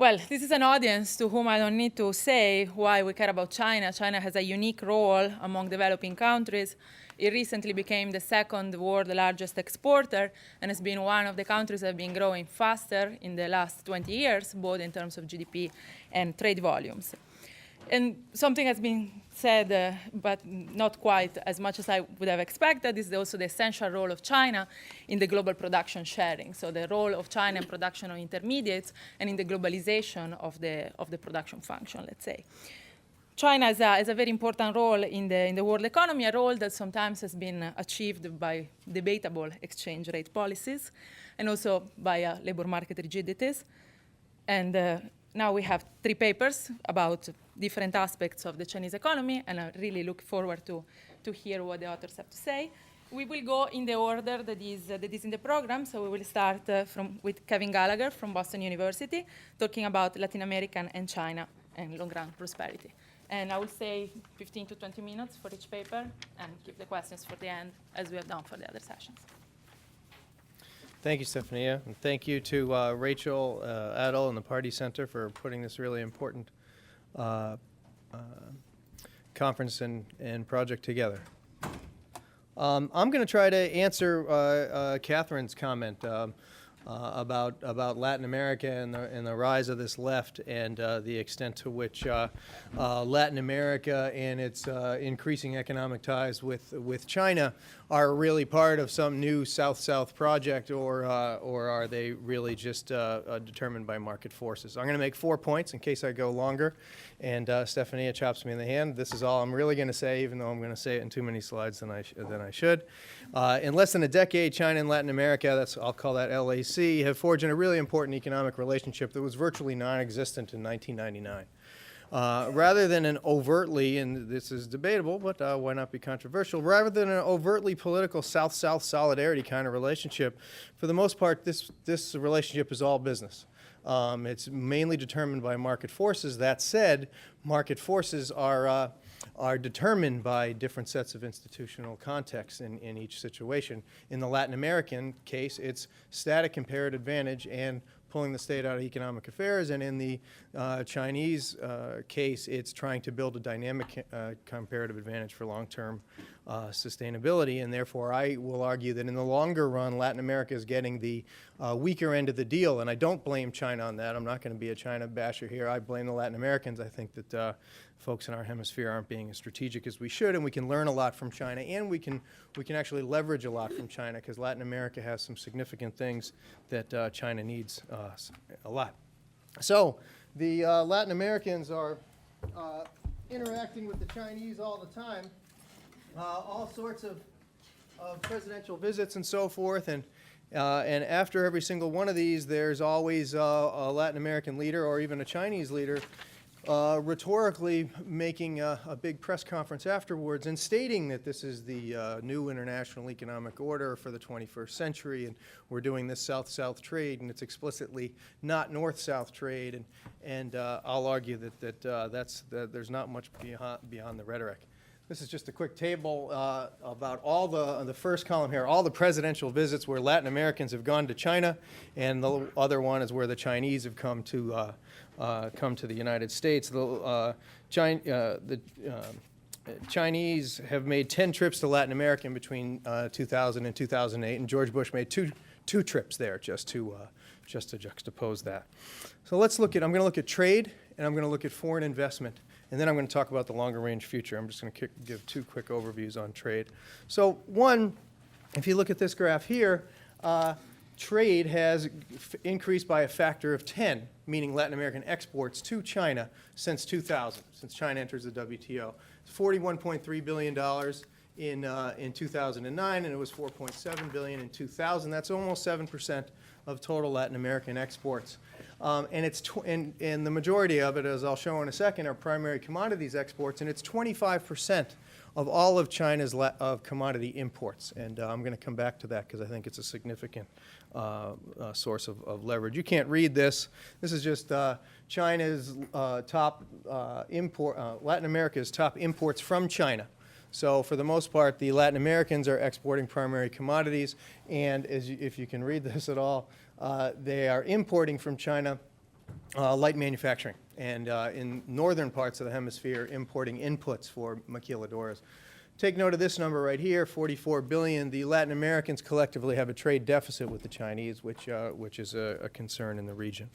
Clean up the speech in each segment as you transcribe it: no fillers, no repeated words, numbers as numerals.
Well, this is an audience to whom I don't need to say why we care about China. China has a unique role among developing countries. It recently became the second world's largest exporter and has been one of the countries that have been growing faster in the last 20 years, both in terms of GDP and trade volumes. And something has been said, but not quite as much as I would have expected, is also the essential role of China in the global production sharing. So the role of China in production of intermediates and in the globalization of the production function, let's say. China has a very important role in the world economy, a role that sometimes has been achieved by debatable exchange rate policies and also by labor market rigidities. And now we have 3 papers about different aspects of the Chinese economy, and I really look forward to hear what the authors have to say. We will go in the order that is in the program, so we will start with Kevin Gallagher from Boston University, talking about Latin American and China and long-run prosperity. And I will say 15 to 20 minutes for each paper and keep the questions for the end, as we have done for the other sessions. Thank you, Stefania, and thank you to Rachel, Adil, and the Pardee Center for putting this really important conference and project together. I'm going to try to answer Catherine's comment about Latin America and the rise of this left and the extent to which Latin America and its increasing economic ties with China are really part of some new South-South project, or are they really just determined by market forces? I'm going to make 4 points in case I go longer, and Stefania chops me in the hand. This is all I'm really going to say, even though I'm going to say it in too many slides than I should. In less than a decade, China and Latin America, I'll call that LAC, have forged a really important economic relationship that was virtually non-existent in 1999. Rather than an overtly, and this is debatable, but why not be controversial, rather than an overtly political South-South solidarity kind of relationship, for the most part, this relationship is all business. It's mainly determined by market forces. That said, market forces are determined by different sets of institutional contexts in each situation. In the Latin American case, it's static comparative advantage and pulling the state out of economic affairs, and in the Chinese case, it's trying to build a dynamic comparative advantage for long-term sustainability, and therefore I will argue that in the longer run, Latin America is getting the weaker end of the deal, and I don't blame China on that. I'm not going to be a China basher here. I blame the Latin Americans. I think that folks in our hemisphere aren't being as strategic as we should, and we can learn a lot from China, and we can actually leverage a lot from China, because Latin America has some significant things that China needs a lot. So the Latin Americans are interacting with the Chinese all the time, all sorts of presidential visits and so forth, and after every single one of these, there's always a Latin American leader or even a Chinese leader rhetorically making a big press conference afterwards and stating that this is the new international economic order for the 21st century, and we're doing this South-South trade, and it's explicitly not North-South trade, and I'll argue that there's not much beyond the rhetoric. This is just a quick table about all the first column here, all the presidential visits where Latin Americans have gone to China, and the other one is where the Chinese have come to the United States. The Chinese have made 10 trips to Latin America in between 2000 and 2008, and George Bush made two trips there just to juxtapose that. So let's look at. I'm going to look at trade, and I'm going to look at foreign investment. And then I'm going to talk about the longer-range future. I'm just going to give 2 quick overviews on trade. So one, if you look at this graph here, trade has increased by a factor of 10, meaning Latin American exports to China since 2000, since China enters the WTO. It's $41.3 billion in 2009, and it was $4.7 billion in 2000. That's almost 7% of total Latin American exports. And the majority of it, as I'll show in a second, are primary commodities exports, and it's 25% of all of China's commodity imports. And I'm going to come back to that because I think it's a significant source of leverage. You can't read this. This is just China's top Latin America's top imports from China. So for the most part, the Latin Americans are exporting primary commodities, and if you can read this at all, they are importing from China light manufacturing, and in northern parts of the hemisphere, importing inputs for maquiladoras. Take note of this number right here, 44 billion. The Latin Americans collectively have a trade deficit with the Chinese, which is a concern in the region.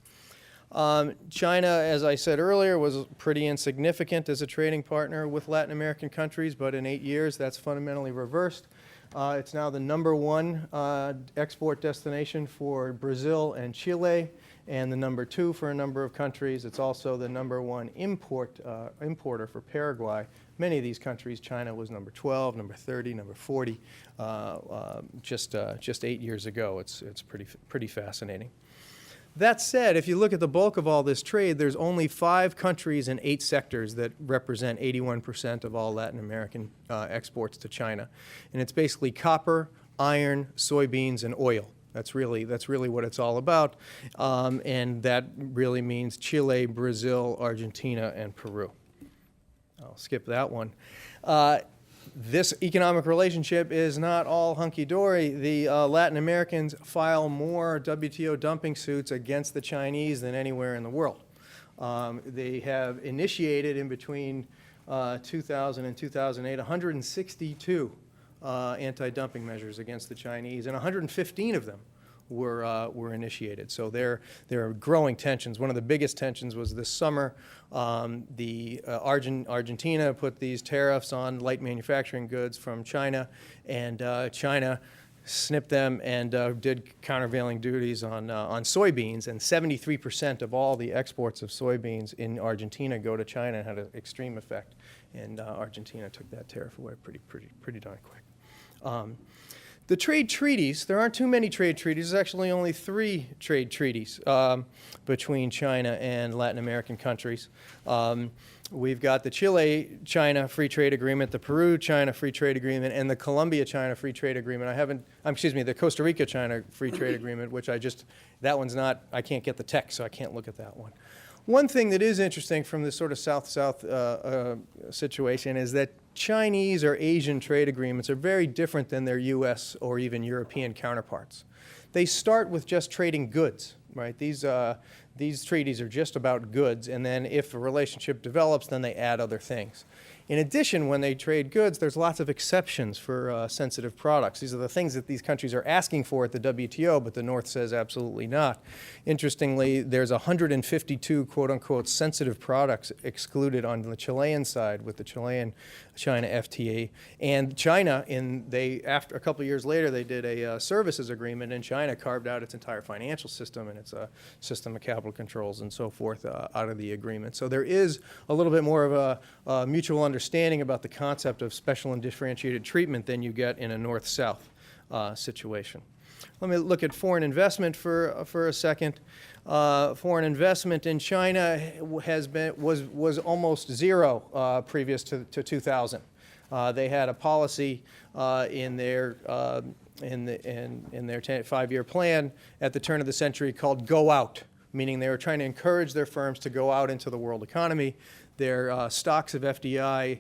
China, as I said earlier, was pretty insignificant as a trading partner with Latin American countries, but in 8 years, that's fundamentally reversed. It's now the #1 export destination for Brazil and Chile, and the #2 for a number of countries. It's also the #1 importer for Paraguay. Many of these countries, China was #12, #30, #40, just 8 years ago. It's pretty fascinating. That said, if you look at the bulk of all this trade, there's only 5 countries and 8 sectors that represent 81% of all Latin American exports to China. And it's basically copper, iron, soybeans, and oil. That's really what it's all about. And that really means Chile, Brazil, Argentina, and Peru. I'll skip that one. This economic relationship is not all hunky-dory. The Latin Americans file more WTO dumping suits against the Chinese than anywhere in the world. They have initiated in between 2000 and 2008 162 anti-dumping measures against the Chinese, and 115 of them were initiated. So there are growing tensions. One of the biggest tensions was this summer. Argentina put these tariffs on light manufacturing goods from China, and China snipped them and did countervailing duties on soybeans, and 73% of all the exports of soybeans in Argentina go to China, and had an extreme effect. And Argentina took that tariff away pretty darn quick. The trade treaties, there aren't too many trade treaties. There's actually only 3 trade treaties between China and Latin American countries. We've got the Chile-China Free Trade Agreement, the Peru-China Free Trade Agreement, and the Colombia-China Free Trade Agreement. The Costa Rica-China Free Trade Agreement, which that one's not, I can't get the text, so I can't look at that one. One thing that is interesting from this sort of South-South situation is that Chinese or Asian trade agreements are very different than their U.S. or even European counterparts. They start with just trading goods, right? These treaties are just about goods, and then if a relationship develops, then they add other things. In addition, when they trade goods, there's lots of exceptions for sensitive products. These are the things that these countries are asking for at the WTO, but the North says absolutely not. Interestingly, there's 152 quote-unquote sensitive products excluded on the Chilean side with the Chilean-China FTA. And China, after a couple of years later, they did a services agreement, and China carved out its entire financial system and its system of capital controls and so forth out of the agreement. So there is a little bit more of a mutual understanding about the concept of special and differentiated treatment than you get in a North-South situation. Let me look at foreign investment for a second. Foreign investment in China was almost zero previous to 2000. They had a policy in their 5-year plan at the turn of the century called "Go Out," meaning they were trying to encourage their firms to go out into the world economy. Their stocks of FDI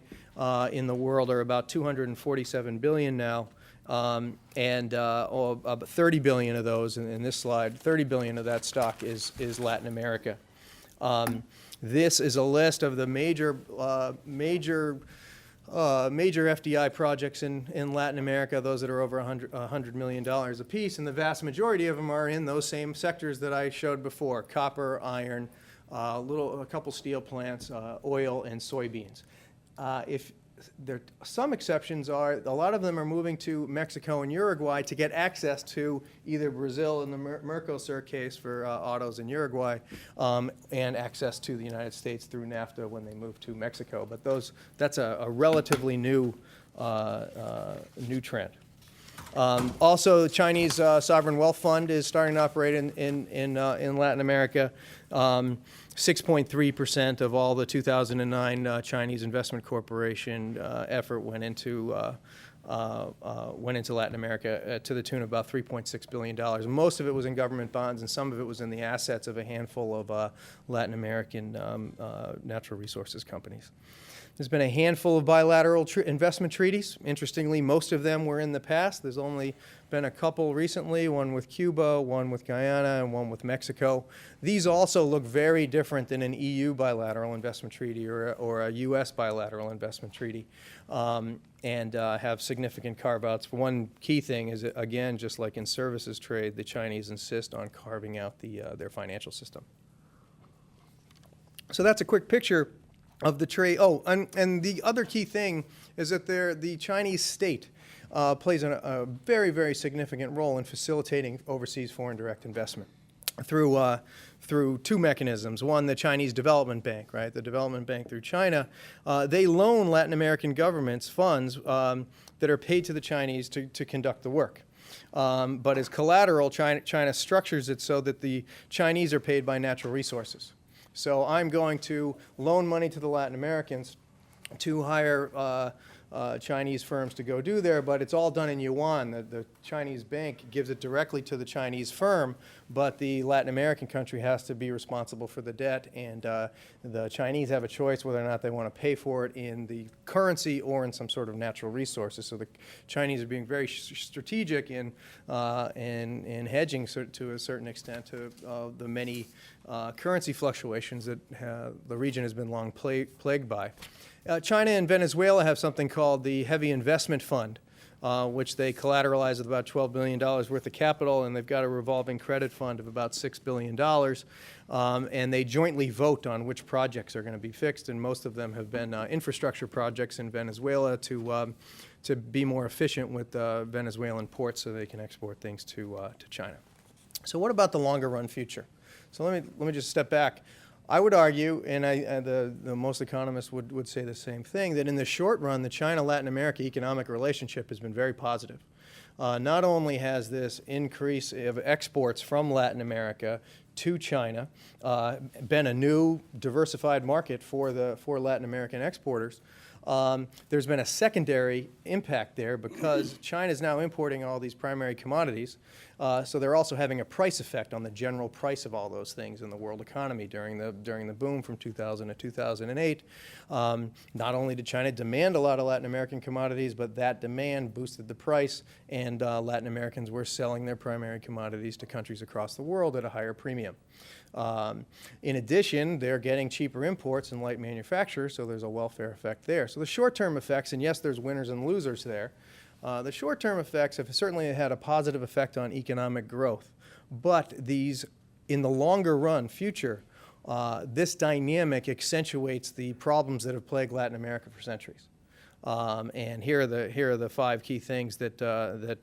in the world are about 247 billion now, and about 30 billion of those in this slide, 30 billion of that stock is Latin America. This is a list of the major FDI projects in Latin America, those that are over $100 million apiece, and the vast majority of them are in those same sectors that I showed before: copper, iron, a couple steel plants, oil, and soybeans. Some exceptions are, a lot of them are moving to Mexico and Uruguay to get access to either Brazil in the Mercosur case for autos in Uruguay, and access to the United States through NAFTA when they move to Mexico. But that's a relatively new trend. Also, the Chinese Sovereign Wealth Fund is starting to operate in Latin America. 6.3% of all the 2009 Chinese Investment Corporation effort went into Latin America to the tune of about $3.6 billion. Most of it was in government bonds, and some of it was in the assets of a handful of Latin American natural resources companies. There's been a handful of bilateral investment treaties. Interestingly, most of them were in the past. There's only been a couple recently, one with Cuba, one with Guyana, and one with Mexico. These also look very different than an EU bilateral investment treaty or a US bilateral investment treaty, and have significant carve-outs. One key thing is, again, just like in services trade, the Chinese insist on carving out their financial system. So that's a quick picture of the trade. Oh, and the other key thing is that the Chinese state plays a very, very significant role in facilitating overseas foreign direct investment through two mechanisms. One, the Chinese Development Bank, right? The Development Bank through China. They loan Latin American governments funds that are paid to the Chinese to conduct the work. But as collateral, China structures it so that the Chinese are paid by natural resources. So I'm going to loan money to the Latin Americans to hire Chinese firms to go do there, but it's all done in yuan. The Chinese bank gives it directly to the Chinese firm, but the Latin American country has to be responsible for the debt, and the Chinese have a choice whether or not they want to pay for it in the currency or in some sort of natural resources. So the Chinese are being very strategic in hedging to a certain extent to the many currency fluctuations that the region has been long plagued by. China and Venezuela have something called the Heavy Investment Fund, which they collateralize with about $12 billion worth of capital, and they've got a revolving credit fund of about $6 billion. And they jointly vote on which projects are going to be fixed, and most of them have been infrastructure projects in Venezuela to be more efficient with Venezuelan ports so they can export things to China. So what about the longer run future? So let me just step back. I would argue, and the most economists would say the same thing, that in the short run, the China-Latin America economic relationship has been very positive. Not only has this increase of exports from Latin America to China been a new diversified market for Latin American exporters, there's been a secondary impact there because China is now importing all these primary commodities. So they're also having a price effect on the general price of all those things in the world economy during the boom from 2000 to 2008. Not only did China demand a lot of Latin American commodities, but that demand boosted the price, and Latin Americans were selling their primary commodities to countries across the world at a higher premium. In addition, they're getting cheaper imports and light manufacture, so there's a welfare effect there. So the short-term effects, and yes, there's winners and losers there, the short-term effects have certainly had a positive effect on economic growth. But these, in the longer run future, this dynamic accentuates the problems that have plagued Latin America for centuries. And here are the five key things that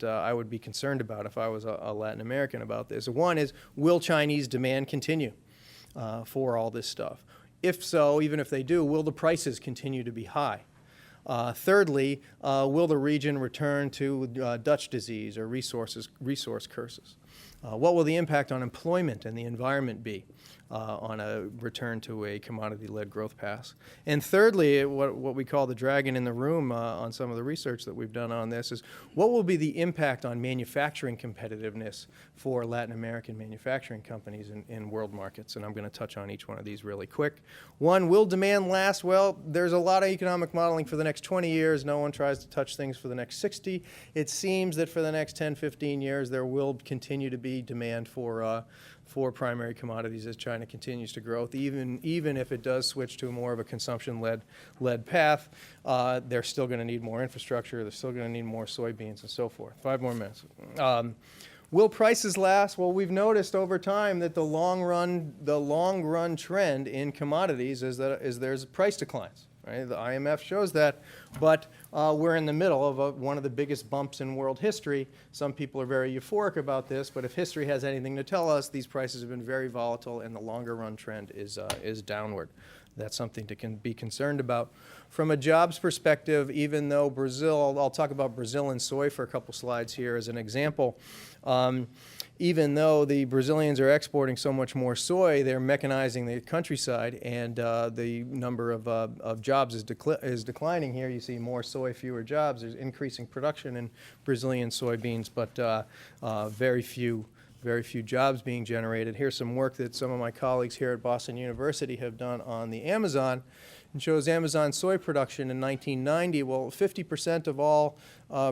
I would be concerned about if I was a Latin American about this. One is, will Chinese demand continue for all this stuff? If so, even if they do, will the prices continue to be high? Thirdly, will the region return to Dutch disease or resource curses? What will the impact on employment and the environment be on a return to a commodity-led growth path? And thirdly, what we call the dragon in the room on some of the research that we've done on this is, what will be the impact on manufacturing competitiveness for Latin American manufacturing companies in world markets? And I'm going to touch on each one of these really quick. One, will demand last? Well, there's a lot of economic modeling for the next 20 years. No one tries to touch things for the next 60. It seems that for the next 10, 15 years, there will continue to be demand for primary commodities as China continues to grow. Even if it does switch to more of a consumption-led path, they're still going to need more infrastructure. They're still going to need more soybeans and so forth. 5 more minutes. Will prices last? Well, we've noticed over time that the long run trend in commodities is there's price declines. Right? The IMF shows that, but we're in the middle of one of the biggest bumps in world history. Some people are very euphoric about this, but if history has anything to tell us, these prices have been very volatile, and the longer run trend is downward. That's something to be concerned about. From a jobs perspective, even though Brazil, I'll talk about Brazil and soy for a couple slides here as an example. Even though the Brazilians are exporting so much more soy, they're mechanizing the countryside, and the number of jobs is declining here. You see more soy, fewer jobs. There's increasing production in Brazilian soybeans, but very few jobs being generated. Here's some work that some of my colleagues here at Boston University have done on the Amazon. and shows Amazon soy production in 1990. Well, 50% of all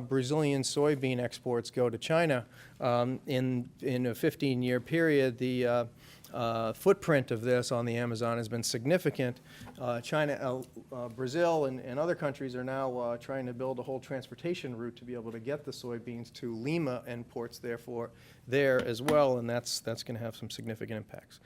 Brazilian soybean exports go to China. In a 15-year period, the footprint of this on the Amazon has been significant. Brazil and other countries are now trying to build a whole transportation route to be able to get the soybeans to Lima and ports therefore there as well, and that's going to have some significant impacts.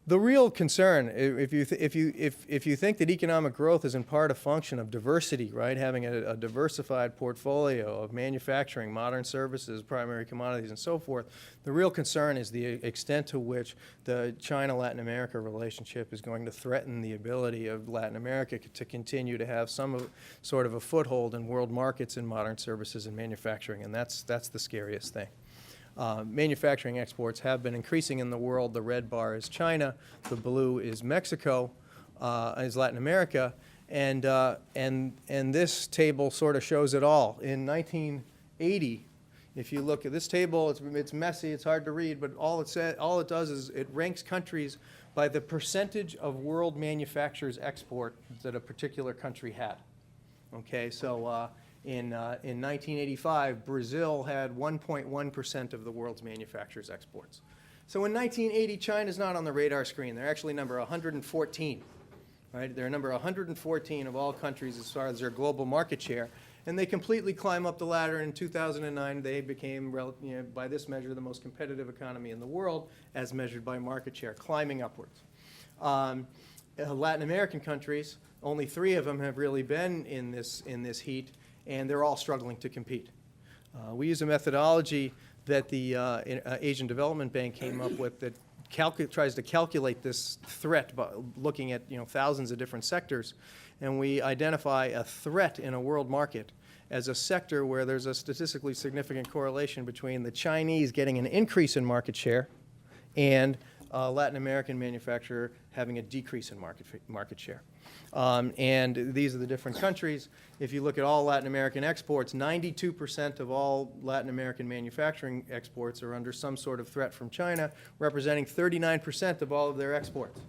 The real concern, if you think that economic growth is in part a function of diversity, right, having a diversified portfolio of manufacturing, modern services, primary commodities, and so forth, the real concern is the extent to which the China-Latin America relationship is going to threaten the ability of Latin America to continue to have some sort of a foothold in world markets in modern services and manufacturing, and that's the scariest thing. Manufacturing exports have been increasing in the world. The red bar is China, the blue is Mexico, is Latin America, and this table sort of shows it all. In 1980, if you look at this table, it's messy, it's hard to read, but all it does is it ranks countries by the percentage of world manufacturers' export that a particular country had. Okay, so in 1985, Brazil had 1.1% of the world's manufacturers' exports. So in 1980, China's not on the radar screen. They're actually number 114. Right? They're number 114 of all countries as far as their global market share. And they completely climb up the ladder. In 2009, they became, by this measure, the most competitive economy in the world, as measured by market share, climbing upwards. Latin American countries, only 3 of them have really been in this heat, and they're all struggling to compete. We use a methodology that the Asian Development Bank came up with that tries to calculate this threat by looking at thousands of different sectors, and we identify a threat in a world market as a sector where there's a statistically significant correlation between the Chinese getting an increase in market share and Latin American manufacturer having a decrease in market share. And these are the different countries. If you look at all Latin American exports, 92% of all Latin American manufacturing exports are under some sort of threat from China, representing 39% of all of their exports.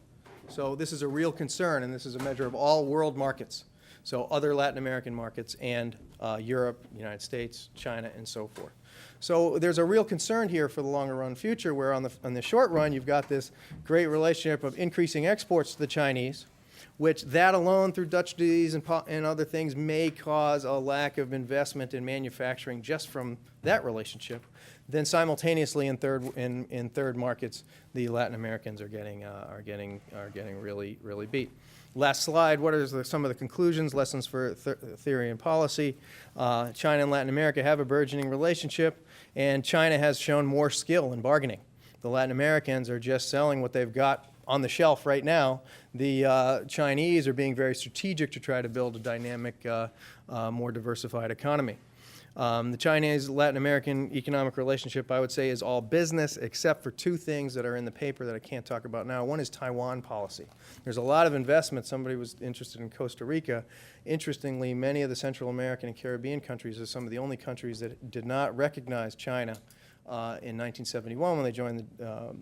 So this is a real concern, and this is a measure of all world markets. So other Latin American markets and Europe, United States, China, and so forth. So there's a real concern here for the longer run future, where on the short run you've got this great relationship of increasing exports to the Chinese, which that alone through Dutch duties and other things may cause a lack of investment in manufacturing just from that relationship. Then simultaneously in third markets, the Latin Americans are getting really beat. Last slide, what are some of the conclusions, lessons for theory and policy? China and Latin America have a burgeoning relationship, and China has shown more skill in bargaining. The Latin Americans are just selling what they've got on the shelf right now. The Chinese are being very strategic to try to build a dynamic, more diversified economy. The Chinese-Latin American economic relationship, I would say, is all business except for 2 things that are in the paper that I can't talk about now. One is Taiwan policy. There's a lot of investment. Somebody was interested in Costa Rica. Interestingly, many of the Central American and Caribbean countries are some of the only countries that did not recognize China in 1971 when they joined the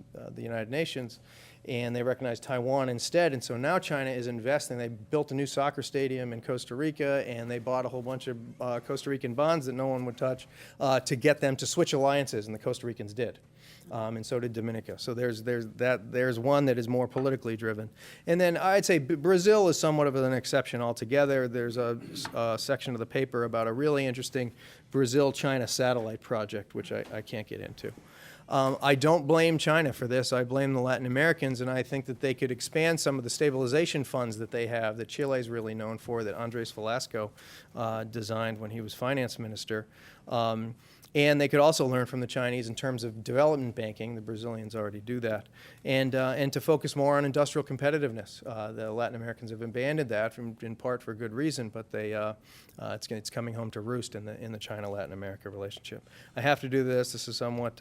United Nations, and they recognized Taiwan instead. And so now China is investing. They built a new soccer stadium in Costa Rica, and they bought a whole bunch of Costa Rican bonds that no one would touch to get them to switch alliances, and the Costa Ricans did. And so did Dominica. So there's one that is more politically driven. And then I'd say Brazil is somewhat of an exception altogether. There's a section of the paper about a really interesting Brazil-China satellite project, which I can't get into. I don't blame China for this. I blame the Latin Americans, and I think that they could expand some of the stabilization funds that they have, that Chile's really known for, that Andres Velasco designed when he was finance minister. And they could also learn from the Chinese in terms of development banking. The Brazilians already do that. And to focus more on industrial competitiveness. The Latin Americans have abandoned that, in part for good reason, but it's coming home to roost in the China-Latin America relationship. I have to do this. This is somewhat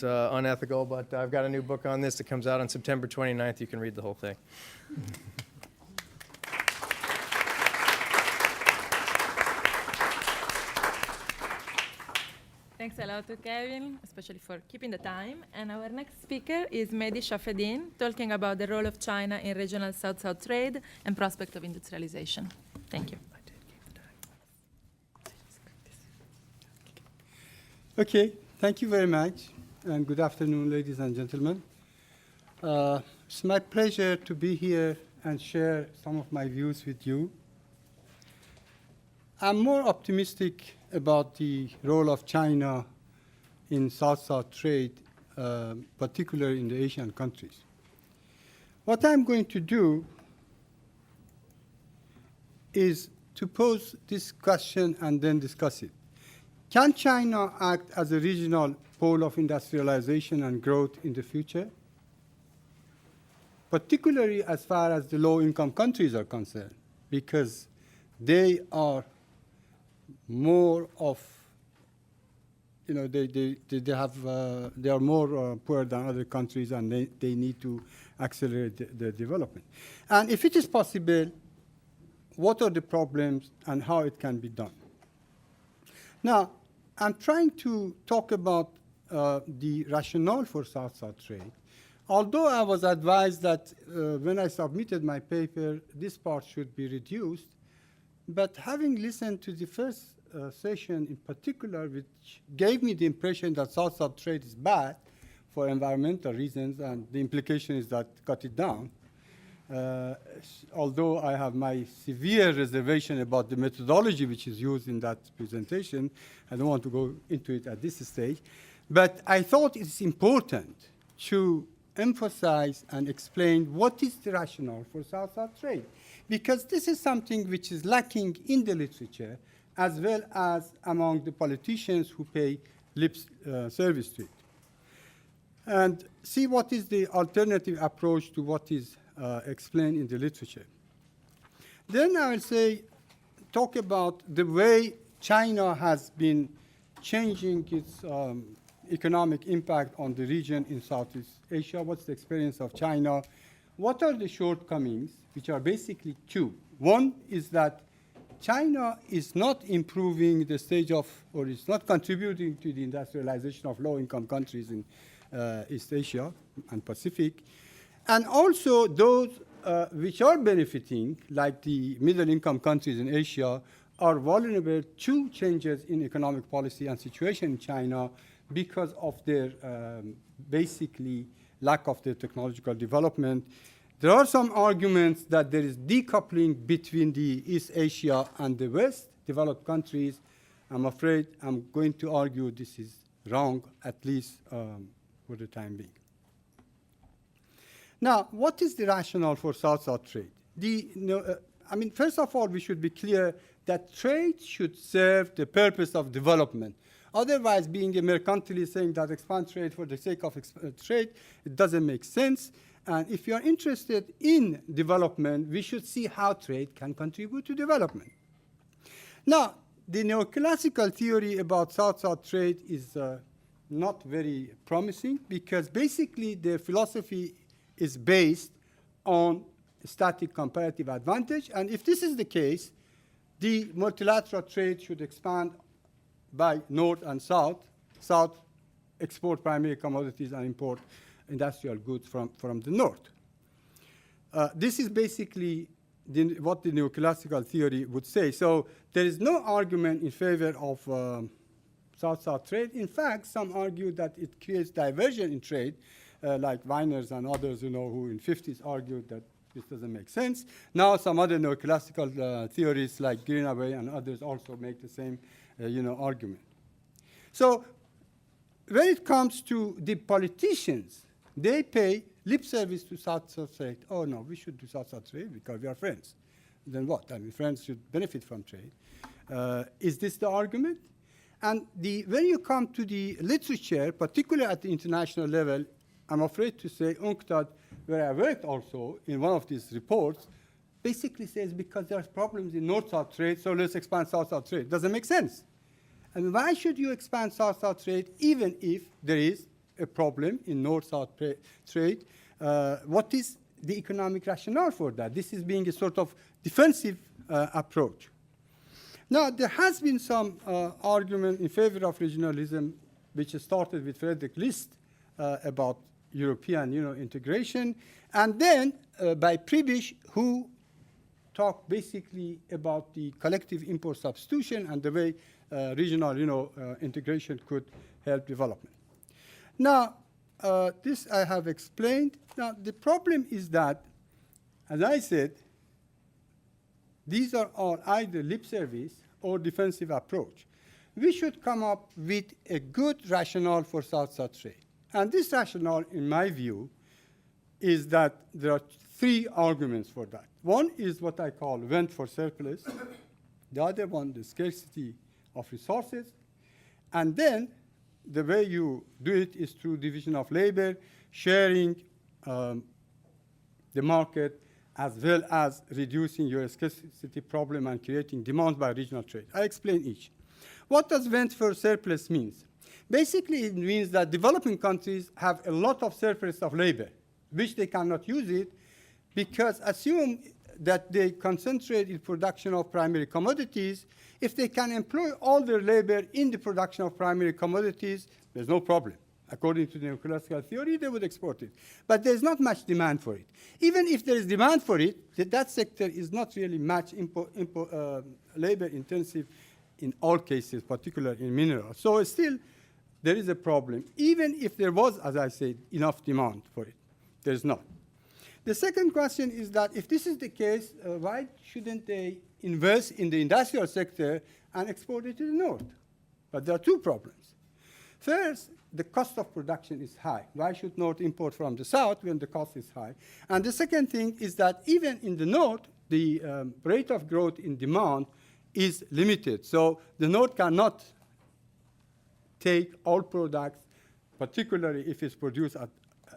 unethical, but I've got a new book on this that comes out on September 29th. You can read the whole thing. Thanks a lot to Kevin, especially for keeping the time. And our next speaker is Mehdi Shafeddin, talking about the role of China in regional South-South trade and prospect of industrialization. Thank you. Okay, thank you very much, and good afternoon, ladies and gentlemen. It's my pleasure to be here and share some of my views with you. I'm more optimistic about the role of China in South-South trade, particularly in the Asian countries. What I'm going to do is to pose this question and then discuss it. Can China act as a regional pole of industrialization and growth in the future? Particularly as far as the low-income countries are concerned, because they are more of, they are more poor than other countries, and they need to accelerate the development. And if it is possible, what are the problems and how it can be done? Now, I'm trying to talk about the rationale for South-South trade. Although I was advised that when I submitted my paper, this part should be reduced, but having listened to the first session in particular, which gave me the impression that South-South trade is bad for environmental reasons, and the implication is that cut it down, although I have my severe reservation about the methodology which is used in that presentation, I don't want to go into it at this stage, but I thought it's important to emphasize and explain what is the rationale for South-South trade, because this is something which is lacking in the literature as well as among the politicians who pay lip service to it. And see what is the alternative approach to what is explained in the literature. Then I will talk about the way China has been changing its economic impact on the region in Southeast Asia. What's the experience of China? What are the shortcomings, which are basically two? One is that China is not improving the stage of, or is not contributing to the industrialization of low-income countries in East Asia and Pacific. And also those which are benefiting, like the middle-income countries in Asia, are vulnerable to changes in economic policy and situation in China because of their basically lack of their technological development. There are some arguments that there is decoupling between the East Asia and the West developed countries. I'm afraid I'm going to argue this is wrong, at least for the time being. Now, what is the rationale for South-South trade? First of all, we should be clear that trade should serve the purpose of development. Otherwise, being a mercantilist saying that expand trade for the sake of trade, it doesn't make sense. And if you are interested in development, we should see how trade can contribute to development. Now, the neoclassical theory about South-South trade is not very promising, because basically their philosophy is based on static comparative advantage. And if this is the case, the multilateral trade should expand by north and south. South export primary commodities and import industrial goods from the north. This is basically what the neoclassical theory would say. So there is no argument in favor of South-South trade. In fact, some argue that it creates diversion in trade, like Weiners and others, who in the 50s argued that this doesn't make sense. Now some other neoclassical theories like Greenaway and others also make the same argument. So when it comes to the politicians, they pay lip service to South-South trade. Oh, no, we should do South-South trade because we are friends. Then what? Friends should benefit from trade. Is this the argument? And when you come to the literature, particularly at the international level, I'm afraid to say UNCTAD, where I worked also in one of these reports, basically says because there are problems in North-South trade, so let's expand South-South trade. Doesn't make sense. And why should you expand South-South trade even if there is a problem in North-South trade? What is the economic rationale for that? This is being a sort of defensive approach. Now, there has been some argument in favor of regionalism, which started with Frederick List about European integration, and then by Prebisch, who talked basically about the collective import substitution and the way regional integration could help development. Now, this I have explained. Now, the problem is that, as I said, these are all either lip service or defensive approach. We should come up with a good rationale for South-South trade. And this rationale, in my view, is that there are three arguments for that. One is what I call vent for surplus. The other one, the scarcity of resources. And then the way you do it is through division of labor, sharing the market, as well as reducing your scarcity problem and creating demand by regional trade. I explain each. What does vent for surplus mean? Basically, it means that developing countries have a lot of surplus of labor, which they cannot use it, because assume that they concentrate in production of primary commodities. If they can employ all their labor in the production of primary commodities, there's no problem. According to the neoclassical theory, they would export it. But there's not much demand for it. Even if there is demand for it, that sector is not really much labor intensive in all cases, particularly in minerals. So still, there is a problem. Even if there was, as I said, enough demand for it, there's not. The second question is that if this is the case, why shouldn't they invest in the industrial sector and export it to the north? But there are two problems. First, the cost of production is high. Why should North import from the south when the cost is high? And the second thing is that even in the north, the rate of growth in demand is limited. So the north cannot take all products, particularly if it's produced at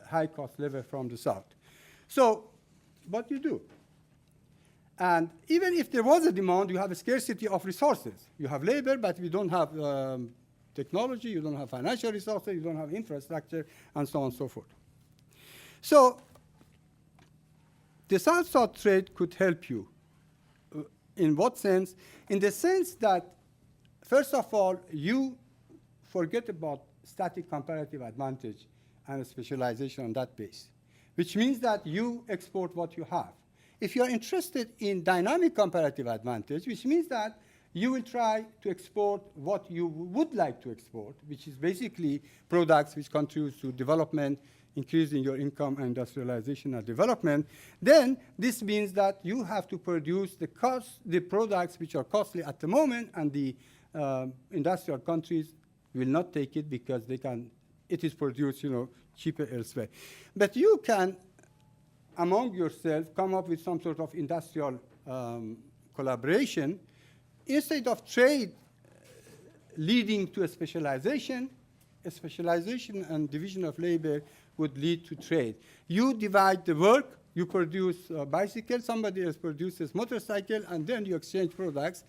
high cost level from the south. So what you do? And even if there was a demand, you have a scarcity of resources. You have labor, but we don't have technology, you don't have financial resources, you don't have infrastructure, and so on and so forth. So the South-South trade could help you. In what sense? In the sense that, first of all, you forget about static comparative advantage and specialization on that base, which means that you export what you have. If you're interested in dynamic comparative advantage, which means that you will try to export what you would like to export, which is basically products which contribute to development, increasing your income and industrialization and development, then this means that you have to produce the products which are costly at the moment, and the industrial countries will not take it because it is produced cheaper elsewhere. But you can, among yourself, come up with some sort of industrial collaboration. Instead of trade leading to a specialization and division of labor would lead to trade. You divide the work, you produce a bicycle, somebody else produces motorcycle, and then you exchange products.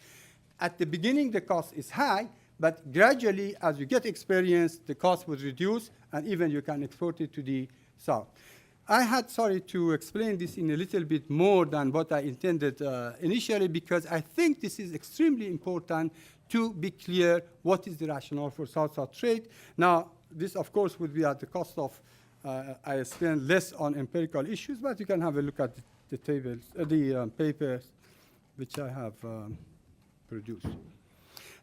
At the beginning, the cost is high, but gradually, as you get experience, the cost would reduce, and even you can export it to the south. I had, to explain this in a little bit more than what I intended initially, because I think this is extremely important to be clear what is the rationale for South-South trade. Now, this, of course, would be at the cost of I spend less on empirical issues, but you can have a look at the tables, the papers which I have produced.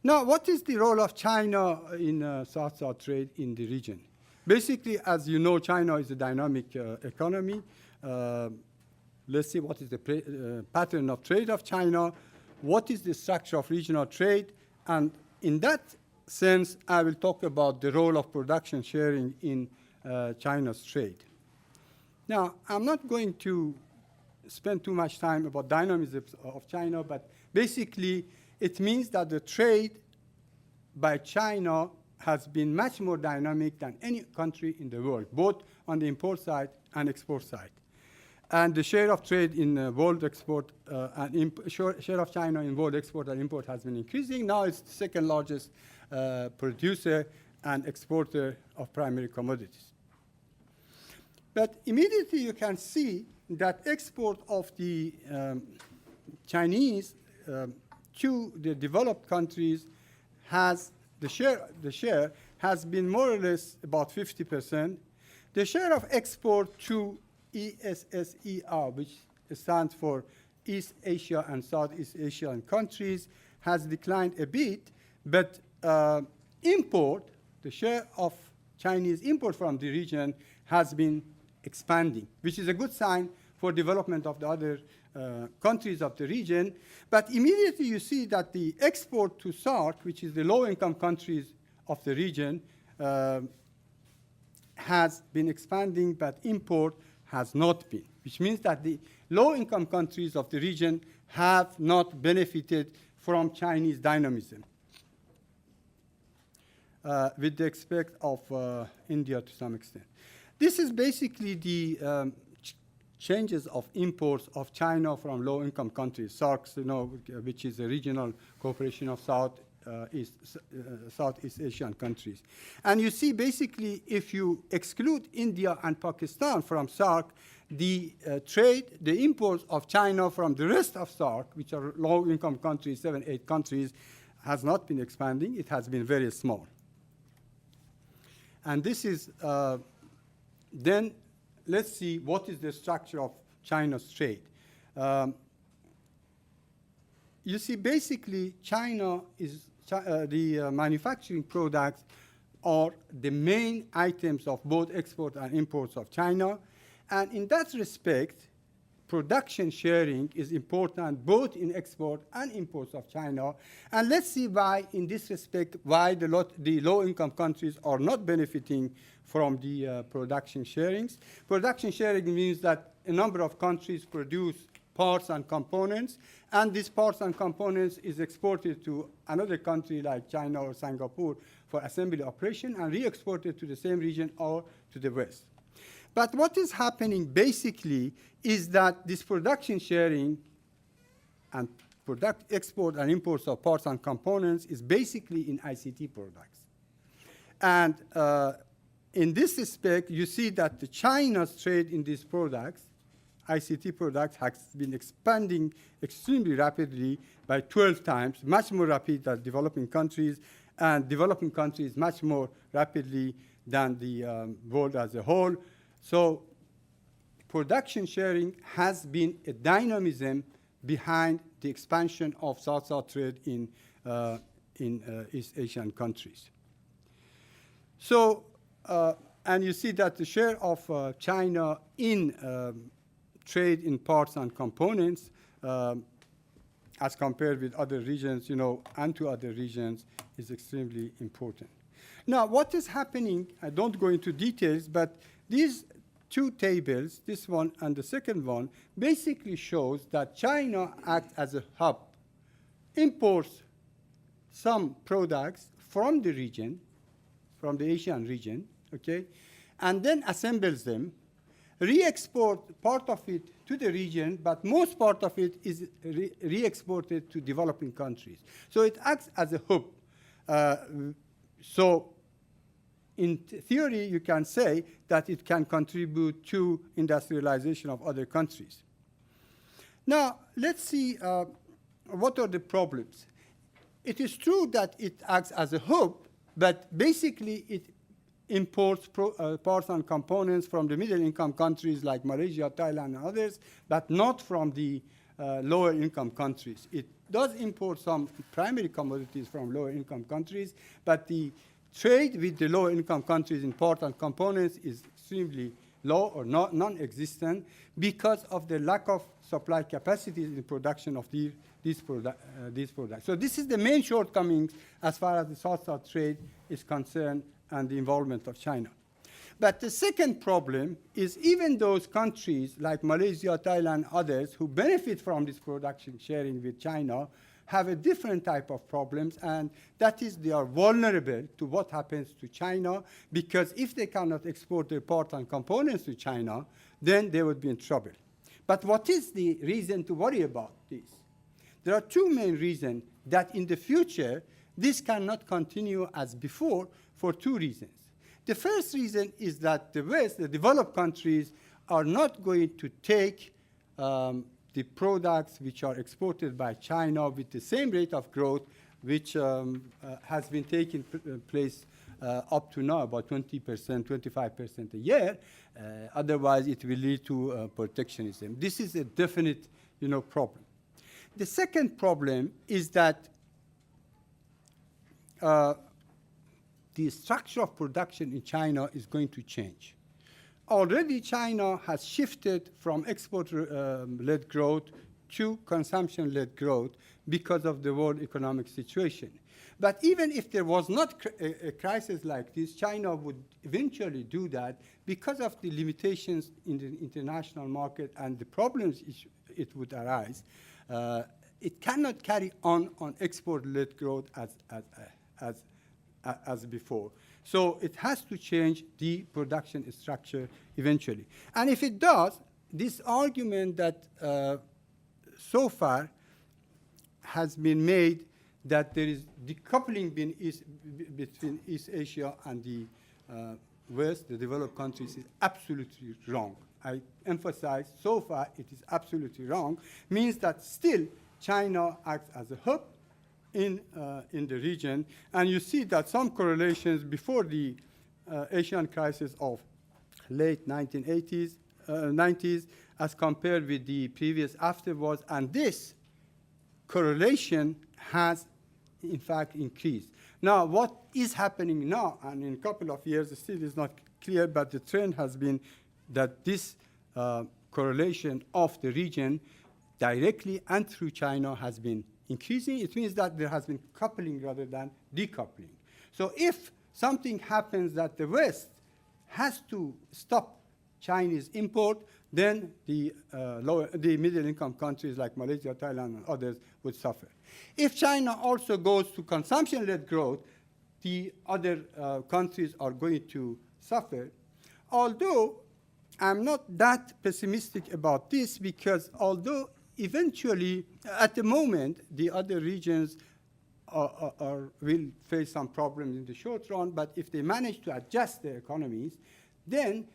Now, what is the role of China in South-South trade in the region? Basically, as you know, China is a dynamic economy. Let's see what is the pattern of trade of China, what is the structure of regional trade, and in that sense, I will talk about the role of production sharing in China's trade. Now, I'm not going to spend too much time about dynamism of China, but basically, it means that the trade by China has been much more dynamic than any country in the world, both on the import side and export side. And the share of trade in world export share of China in world export and import has been increasing. Now it's the second largest producer and exporter of primary commodities. But immediately you can see that export of the Chinese to the developed countries has the share has been more or less about 50%. The share of export to ESSEA, which stands for East Asia and Southeast Asian countries, has declined a bit, but import, the share of Chinese import from the region has been expanding, which is a good sign for development of the other countries of the region. But immediately you see that the export to SAARC, which is the low-income countries of the region, has been expanding, but import has not been, which means that the low-income countries of the region have not benefited from Chinese dynamism, with the exception of India to some extent. This is basically the changes of imports of China from low-income countries, SAARC, which is a regional cooperation of Southeast Asian countries. And you see, basically, if you exclude India and Pakistan from SAARC, the the imports of China from the rest of SAARC, which are low-income countries, 7, 8 countries, has not been expanding. It has been very small. And this is, then let's see what is the structure of China's trade. You see, basically, China is, the manufacturing products are the main items of both export and imports of China. And in that respect, production sharing is important both in export and imports of China. And let's see why, in this respect, why the low-income countries are not benefiting from the production sharings. Production sharing means that a number of countries produce parts and components, and these parts and components is exported to another country like China or Singapore for assembly operation and re-exported to the same region or to the West. But what is happening basically is that this production sharing and export and imports of parts and components is basically in ICT products. And in this respect, you see that the China's trade in these products, ICT products, has been expanding extremely rapidly by 12 times, much more rapid than developing countries, and developing countries much more rapidly than the world as a whole. So production sharing has been a dynamism behind the expansion of South-South trade in East Asian countries. So, and you see that the share of China in trade in parts and components, as compared with other regions, and to other regions, is extremely important. Now, what is happening, I don't go into details, but these two tables, this one and the second one, basically shows that China acts as a hub, imports some products from the region, from the Asian region, okay, and then assembles them, re-export part of it to the region, but most part of it is re-exported to developing countries. So it acts as a hub. So in theory, you can say that it can contribute to industrialization of other countries. Now, let's see what are the problems. It is true that it acts as a hub, but basically it imports parts and components from the middle-income countries like Malaysia, Thailand, and others, but not from the lower-income countries. It does import some primary commodities from lower-income countries, but the trade with the lower-income countries in parts and components is extremely low or non-existent because of the lack of supply capacities in production of these products. So this is the main shortcomings as far as the South-South trade is concerned and the involvement of China. But the second problem is even those countries like Malaysia, Thailand, others who benefit from this production sharing with China have a different type of problems, and that is they are vulnerable to what happens to China, because if they cannot export their parts and components to China, then they would be in trouble. But what is the reason to worry about this? There are two main reasons that in the future this cannot continue as before for two reasons. The first reason is that the West, the developed countries, are not going to take the products which are exported by China with the same rate of growth which has been taking place up to now, about 20%, 25% a year. Otherwise, it will lead to protectionism. This is a definite, problem. The second problem is that the structure of production in China is going to change. Already, China has shifted from export-led growth to consumption-led growth because of the world economic situation. But even if there was not a crisis like this, China would eventually do that because of the limitations in the international market and the problems it would arise. It cannot carry on export-led growth as before. So it has to change the production structure eventually. And if it does, this argument that so far has been made that there is decoupling between East Asia and the West, the developed countries, is absolutely wrong. I emphasize, so far it is absolutely wrong, means that still China acts as a hub in the region. And you see that some correlations before the Asian crisis of late 1980s, 90s, as compared with the previous afterwards. And this correlation has, in fact, increased. Now, what is happening now, and in a couple of years, still is not clear, but the trend has been that this correlation of the region directly and through China has been increasing. It means that there has been coupling rather than decoupling. So if something happens that the West has to stop Chinese import, then the middle-income countries like Malaysia, Thailand, and others would suffer. If China also goes to consumption-led growth, the other countries are going to suffer. Although I'm not that pessimistic about this, because although eventually, at the moment, the other regions will face some problems in the short run, but if they manage to adjust their economies, then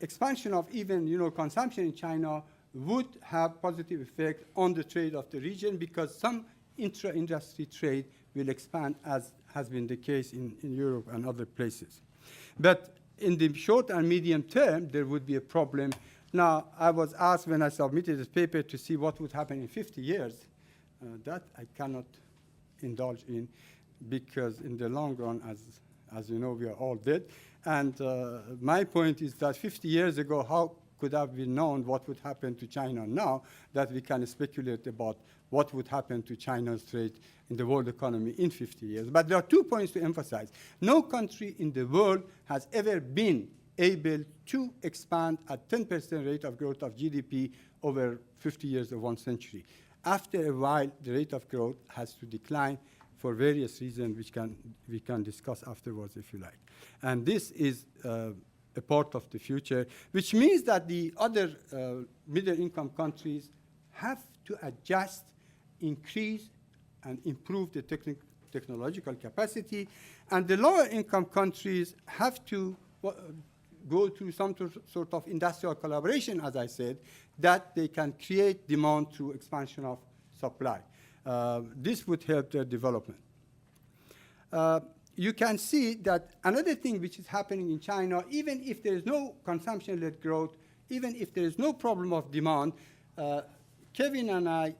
expansion of even consumption in China would have positive effect on the trade of the region, because some intra-industry trade will expand, as has been the case in Europe and other places. But in the short and medium term, there would be a problem. Now, I was asked when I submitted this paper to see what would happen in 50 years. That I cannot indulge in, because in the long run, as you know, we are all dead. And my point is that 50 years ago, how could have been known what would happen to China now, that we can speculate about what would happen to China's trade in the world economy in 50 years. But there are 2 points to emphasize. No country in the world has ever been able to expand at 10% rate of growth of GDP over 50 years of 1 century. After a while, the rate of growth has to decline for various reasons, which we can discuss afterwards if you like. And this is a part of the future, which means that the other middle-income countries have to adjust, increase, and improve the technological capacity, and the lower-income countries have to go through some sort of industrial collaboration, as I said, that they can create demand through expansion of supply. This would help their development. You can see that another thing which is happening in China, even if there is no consumption-led growth, even if there is no problem of demand, Kevin and I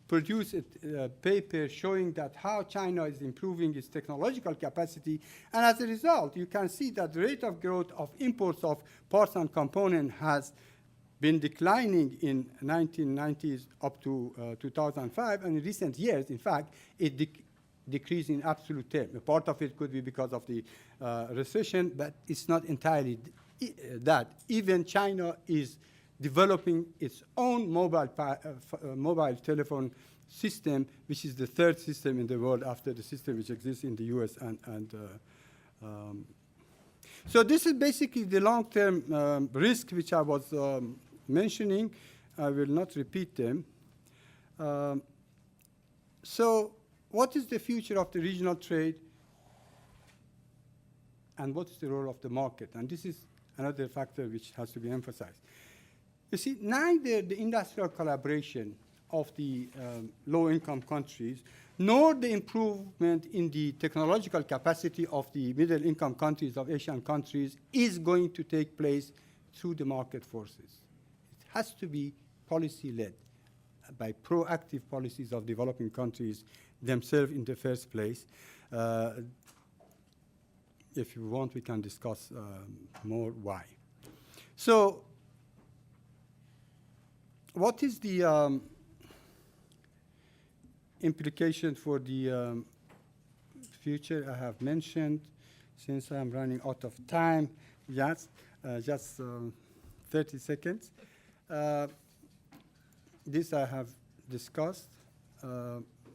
produced a paper showing that how China is improving its technological capacity. And as a result, you can see that the rate of growth of imports of parts and components has been declining in 1990s up to 2005. And in recent years, in fact, it decreased in absolute terms. A part of it could be because of the recession, but it's not entirely that. Even China is developing its own mobile telephone system, which is the 3rd system in the world after the system which exists in the US. So this is basically the long-term risk which I was mentioning. I will not repeat them. So what is the future of the regional trade, and what is the role of the market? And this is another factor which has to be emphasized. You see, neither the industrial collaboration of the low-income countries nor the improvement in the technological capacity of the middle-income countries of Asian countries is going to take place through the market forces. It has to be policy-led by proactive policies of developing countries themselves in the first place. If you want, we can discuss more why. So, what is the implication for the future? I have mentioned, since I'm running out of time, yes, just 30 seconds. This I have discussed.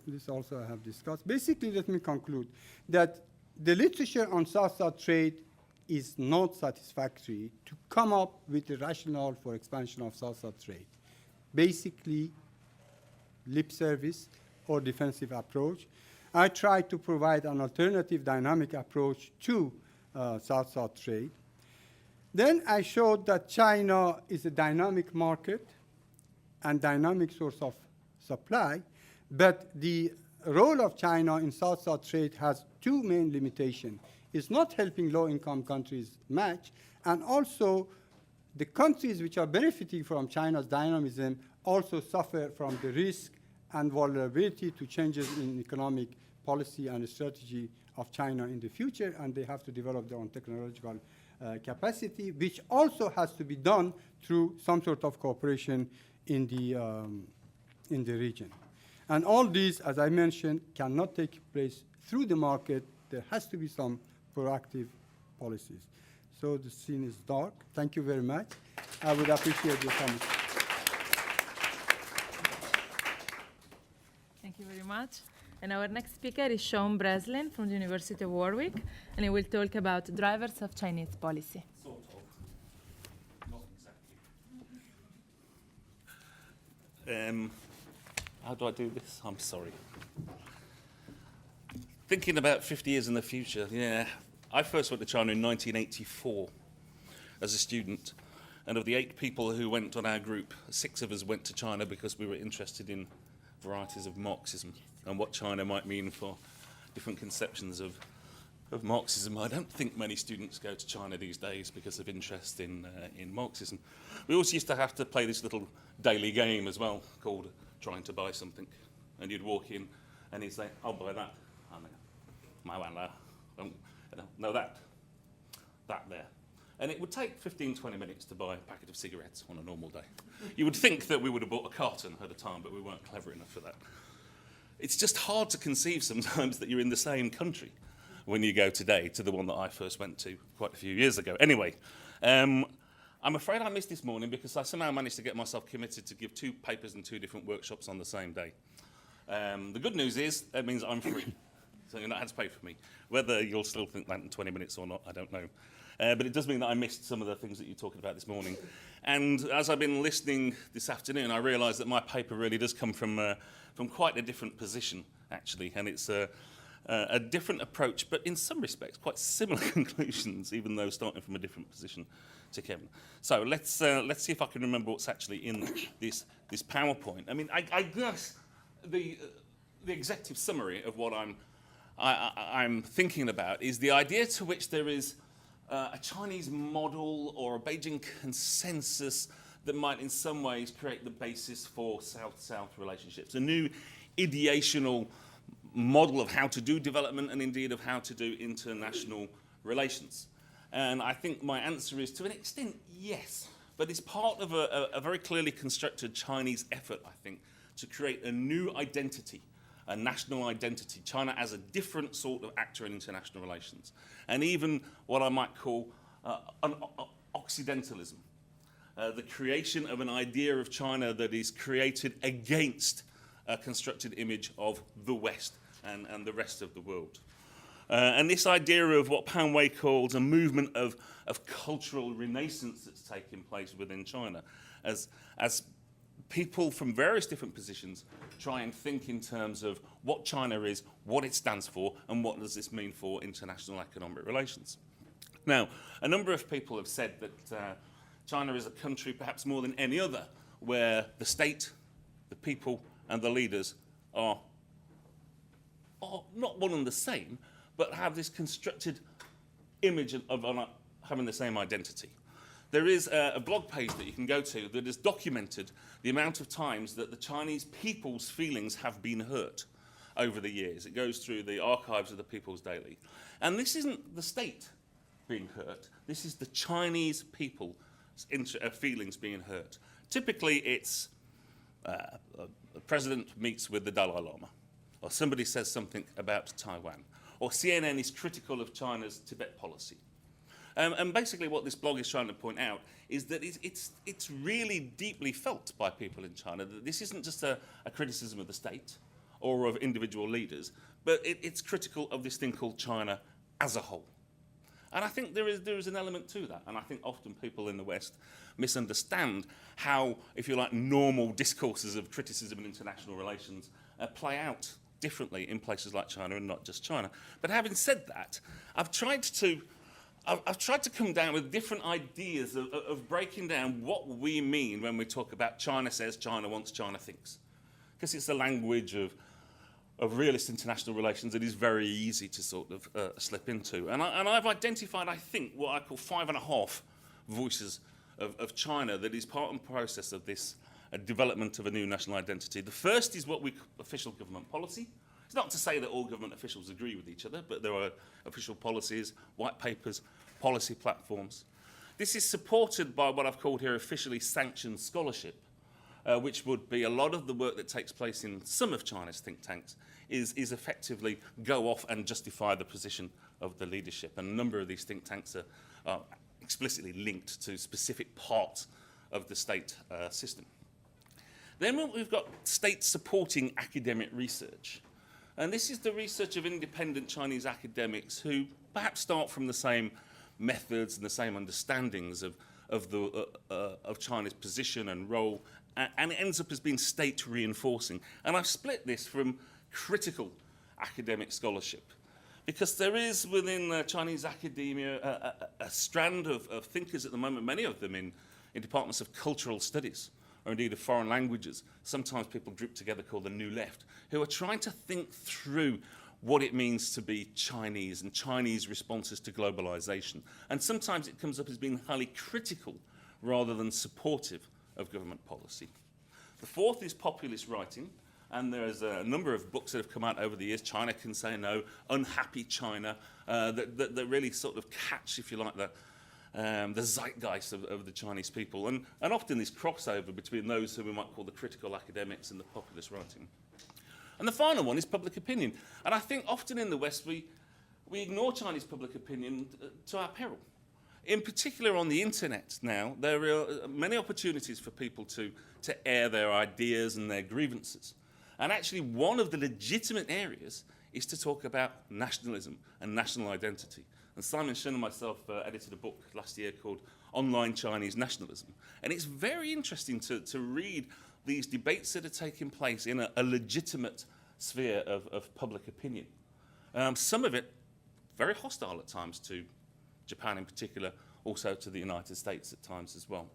This also I have discussed. Basically, let me conclude that the literature on South-South trade is not satisfactory to come up with a rationale for expansion of South-South trade. Basically, lip service or defensive approach. I tried to provide an alternative dynamic approach to South-South trade. Then I showed that China is a dynamic market and dynamic source of supply, but the role of China in South-South trade has two main limitations. It's not helping low-income countries match, and also the countries which are benefiting from China's dynamism also suffer from the risk and vulnerability to changes in economic policy and strategy of China in the future, and they have to develop their own technological capacity, which also has to be done through some sort of cooperation in the region. And all these, as I mentioned, cannot take place through the market. There has to be some proactive policies. So the scene is dark. Thank you very much. I would appreciate your comments. Thank you very much. And our next speaker is Sean Breslin from the University of Warwick, and he will talk about drivers of Chinese policy. Sort of. Not exactly. How do I do this? I'm sorry. Thinking about 50 years in the future, yeah. I first went to China in 1984 as a student. And of the 8 people who went on our group, 6 of us went to China because we were interested in varieties of Marxism and what China might mean for different conceptions of Marxism. I don't think many students go to China these days because of interest in Marxism. We also used to have to play this little daily game as well called trying to buy something. And you'd walk in and he'd say, I'll buy that. No, that there. And it would take 15, 20 minutes to buy a packet of cigarettes on a normal day. You would think that we would have bought a carton at a time, but we weren't clever enough for that. It's just hard to conceive sometimes that you're in the same country when you go today to the one that I first went to quite a few years ago. Anyway, I'm afraid I missed this morning because I somehow managed to get myself committed to give 2 papers and 2 different workshops on the same day. The good news is that means I'm free, so you're not having to pay for me. Whether you'll still think that in 20 minutes or not, I don't know. But it does mean that I missed some of the things that you're talking about this morning. And as I've been listening this afternoon, I realised that my paper really does come from quite a different position, actually. And it's a different approach, but in some respects, quite similar conclusions, even though starting from a different position to Kevin. So let's see if I can remember what's actually in this PowerPoint. I mean, I guess the executive summary of what I'm thinking about is the idea to which there is a Chinese model or a Beijing consensus that might in some ways create the basis for South-South relationships, a new ideational model of how to do development and indeed of how to do international relations. And I think my answer is to an extent, yes, but it's part of a very clearly constructed Chinese effort, I think, to create a new identity, a national identity, China as a different sort of actor in international relations, and even what I might call an Occidentalism, the creation of an idea of China that is created against a constructed image of the West and the rest of the world. And this idea of what Pan Wei calls a movement of cultural renaissance that's taking place within China, as people from various different positions try and think in terms of what China is, what it stands for, and what does this mean for international economic relations. Now, a number of people have said that China is a country, perhaps more than any other, where the state, the people, and the leaders are not one and the same, but have this constructed image of having the same identity. There is a blog page that you can go to that has documented the amount of times that the Chinese people's feelings have been hurt over the years. It goes through the archives of the People's Daily. And this isn't the state being hurt. This is the Chinese people's feelings being hurt. Typically, it's a president meets with the Dalai Lama, or somebody says something about Taiwan, or CNN is critical of China's Tibet policy. And basically what this blog is trying to point out is that it's really deeply felt by people in China that this isn't just a criticism of the state or of individual leaders, but it's critical of this thing called China as a whole. And I think there is an element to that. And I think often people in the West misunderstand how, if you like, normal discourses of criticism in international relations play out differently in places like China and not just China. But having said that, I've tried to come down with different ideas of breaking down what we mean when we talk about China says, China wants, China thinks. Because it's the language of realist international relations that is very easy to sort of slip into. And I've identified, I think, what I call 5.5 voices of China that is part and process of this development of a new national identity. The first is what we call official government policy. It's not to say that all government officials agree with each other, but there are official policies, white papers, policy platforms. This is supported by what I've called here officially sanctioned scholarship, which would be a lot of the work that takes place in some of China's think tanks is effectively go off and justify the position of the leadership. And a number of these think tanks are explicitly linked to specific parts of the state system. Then we've got state supporting academic research. And this is the research of independent Chinese academics who perhaps start from the same methods and the same understandings of China's position and role, and it ends up as being state reinforcing. And I've split this from critical academic scholarship, because there is within Chinese academia a strand of thinkers at the moment, many of them in departments of cultural studies, or indeed of foreign languages, sometimes people group together called the New Left, who are trying to think through what it means to be Chinese and Chinese responses to globalization. And sometimes it comes up as being highly critical rather than supportive of government policy. The fourth is populist writing, and there's a number of books that have come out over the years, China Can Say No, Unhappy China, that really sort of catch, if you like, the zeitgeist of the Chinese people, and often this crossover between those who we might call the critical academics and the populist writing. And the final one is public opinion. And I think often in the West we ignore Chinese public opinion to our peril. In particular on the internet now, there are many opportunities for people to air their ideas and their grievances. And actually one of the legitimate areas is to talk about nationalism and national identity. And Simon Shun and myself edited a book last year called Online Chinese Nationalism. And it's very interesting to read these debates that are taking place in a legitimate sphere of public opinion. Some of it very hostile at times to Japan in particular, also to the United States at times as well.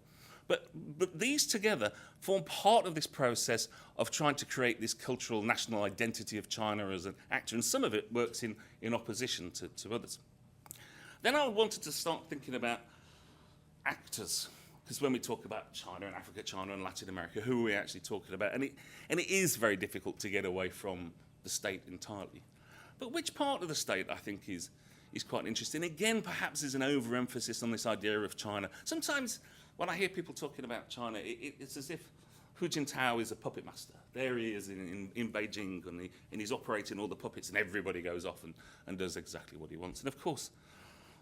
But these together form part of this process of trying to create this cultural national identity of China as an actor, and some of it works in opposition to others. Then I wanted to start thinking about actors, because when we talk about China and Africa, China and Latin America, who are we actually talking about? And it is very difficult to get away from the state entirely. But which part of the state, I think, is quite interesting. Again, perhaps there's an overemphasis on this idea of China. Sometimes when I hear people talking about China, it's as if Hu Jintao is a puppet master. There he is in Beijing, and he's operating all the puppets, and everybody goes off and does exactly what he wants. And of course,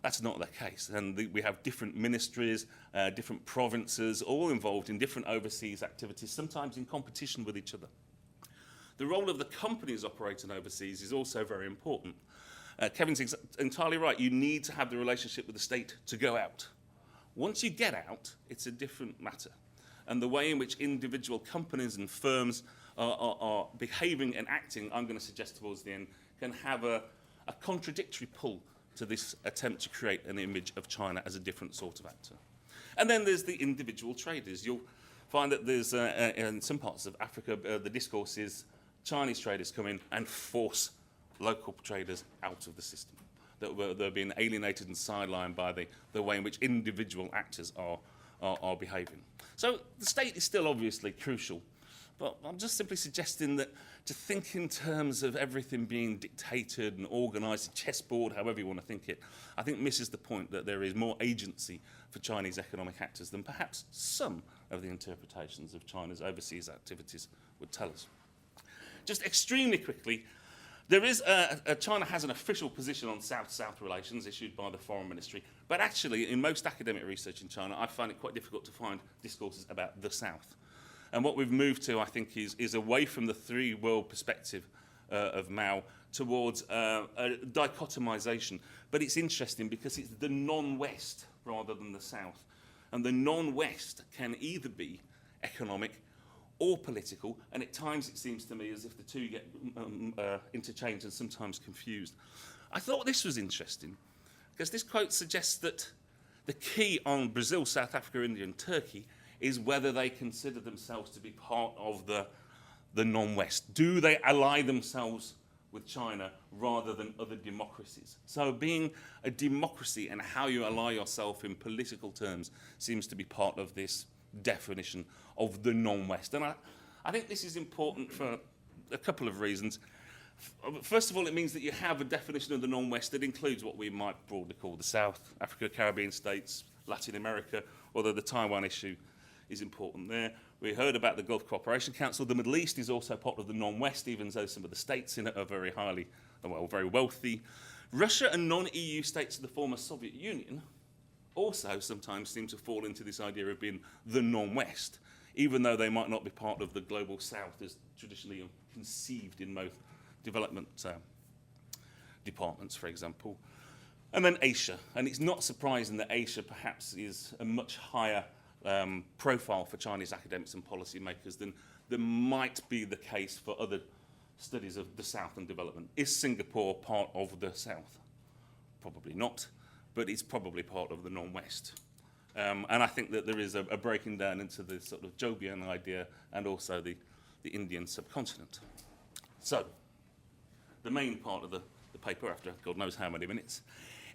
that's not the case. And we have different ministries, different provinces, all involved in different overseas activities, sometimes in competition with each other. The role of the companies operating overseas is also very important. Kevin's entirely right. You need to have the relationship with the state to go out. Once you get out, it's a different matter. And the way in which individual companies and firms are behaving and acting, I'm going to suggest towards the end, can have a contradictory pull to this attempt to create an image of China as a different sort of actor. And then there's the individual traders. You'll find that there's, in some parts of Africa, the discourse is Chinese traders come in and force local traders out of the system. That they're being alienated and sidelined by the way in which individual actors are behaving. So the state is still obviously crucial, but I'm just simply suggesting that to think in terms of everything being dictated and organised, chessboard, however you want to think it, I think misses the point that there is more agency for Chinese economic actors than perhaps some of the interpretations of China's overseas activities would tell us. Just extremely quickly, there is China has an official position on South-South relations issued by the Foreign Ministry, but actually in most academic research in China, I find it quite difficult to find discourses about the South. And what we've moved to, I think, is away from the three-world perspective of Mao towards a dichotomization. But it's interesting because it's the non-West rather than the South. And the non-West can either be economic or political, and at times it seems to me as if the two get interchanged and sometimes confused. I thought this was interesting, because this quote suggests that the key on Brazil, South Africa, India and Turkey is whether they consider themselves to be part of the non-West. Do they ally themselves with China rather than other democracies? So being a democracy and how you ally yourself in political terms seems to be part of this definition of the non-West. And I think this is important for a couple of reasons. First of all, it means that you have a definition of the non-West that includes what we might broadly call the South Africa, Caribbean states, Latin America, although the Taiwan issue is important there. We heard about the Gulf Cooperation Council. The Middle East is also part of the non-West, even though some of the states in it are very very wealthy. Russia and non-EU states of the former Soviet Union also sometimes seem to fall into this idea of being the non-West, even though they might not be part of the global South as traditionally conceived in most development departments, for example. And then Asia. And it's not surprising that Asia perhaps is a much higher profile for Chinese academics and policymakers than might be the case for other studies of the South and development. Is Singapore part of the South? Probably not, but it's probably part of the non-West. And I think that there is a breaking down into the sort of Jobian idea and also the Indian subcontinent. So, the main part of the paper, after God knows how many minutes,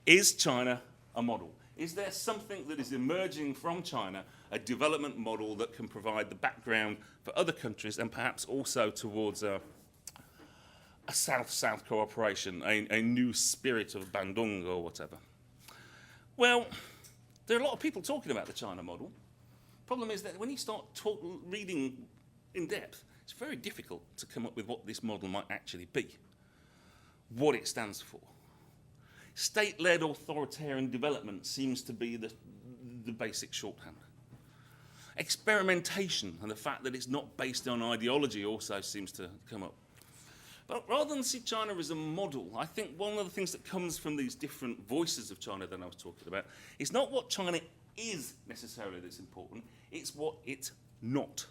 is China a model? Is there something that is emerging from China, a development model that can provide the background for other countries and perhaps also towards a South-South cooperation, a new spirit of Bandung or whatever? Well, there are a lot of people talking about the China model. Problem is that when you start reading in depth, it's very difficult to come up with what this model might actually be, what it stands for. State-led authoritarian development seems to be the basic shorthand. Experimentation and the fact that it's not based on ideology also seems to come up. But rather than see China as a model, I think one of the things that comes from these different voices of China that I was talking about is not what China is necessarily that's important, it's what it's not.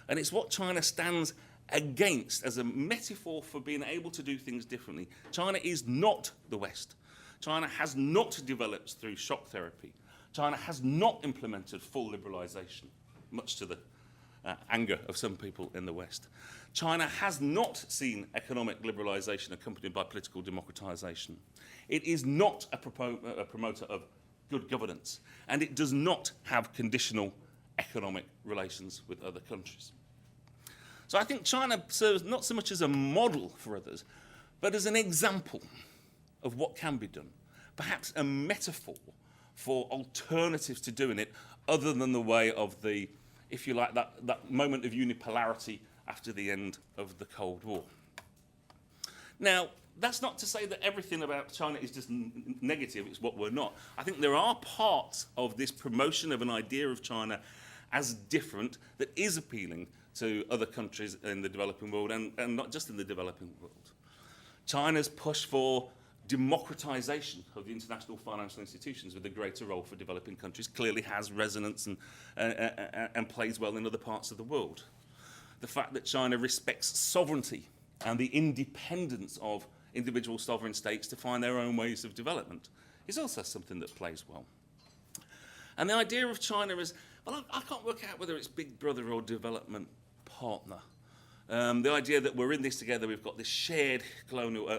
And it's what China stands against as a metaphor for being able to do things differently. China is not the West. China has not developed through shock therapy. China has not implemented full liberalisation, much to the anger of some people in the West. China has not seen economic liberalisation accompanied by political democratisation. It is not a promoter of good governance, and it does not have conditional economic relations with other countries. So I think China serves not so much as a model for others, but as an example of what can be done, perhaps a metaphor for alternatives to doing it other than the way of the, if you like, that moment of unipolarity after the end of the Cold War. Now, that's not to say that everything about China is just negative, it's what we're not. I think there are parts of this promotion of an idea of China as different that is appealing to other countries in the developing world and not just in the developing world. China's push for democratization of the international financial institutions with a greater role for developing countries clearly has resonance and plays well in other parts of the world. The fact that China respects sovereignty and the independence of individual sovereign states to find their own ways of development is also something that plays well. And the idea of China is, well, I can't work out whether it's big brother or development partner. The idea that we're in this together, we've got this shared colonial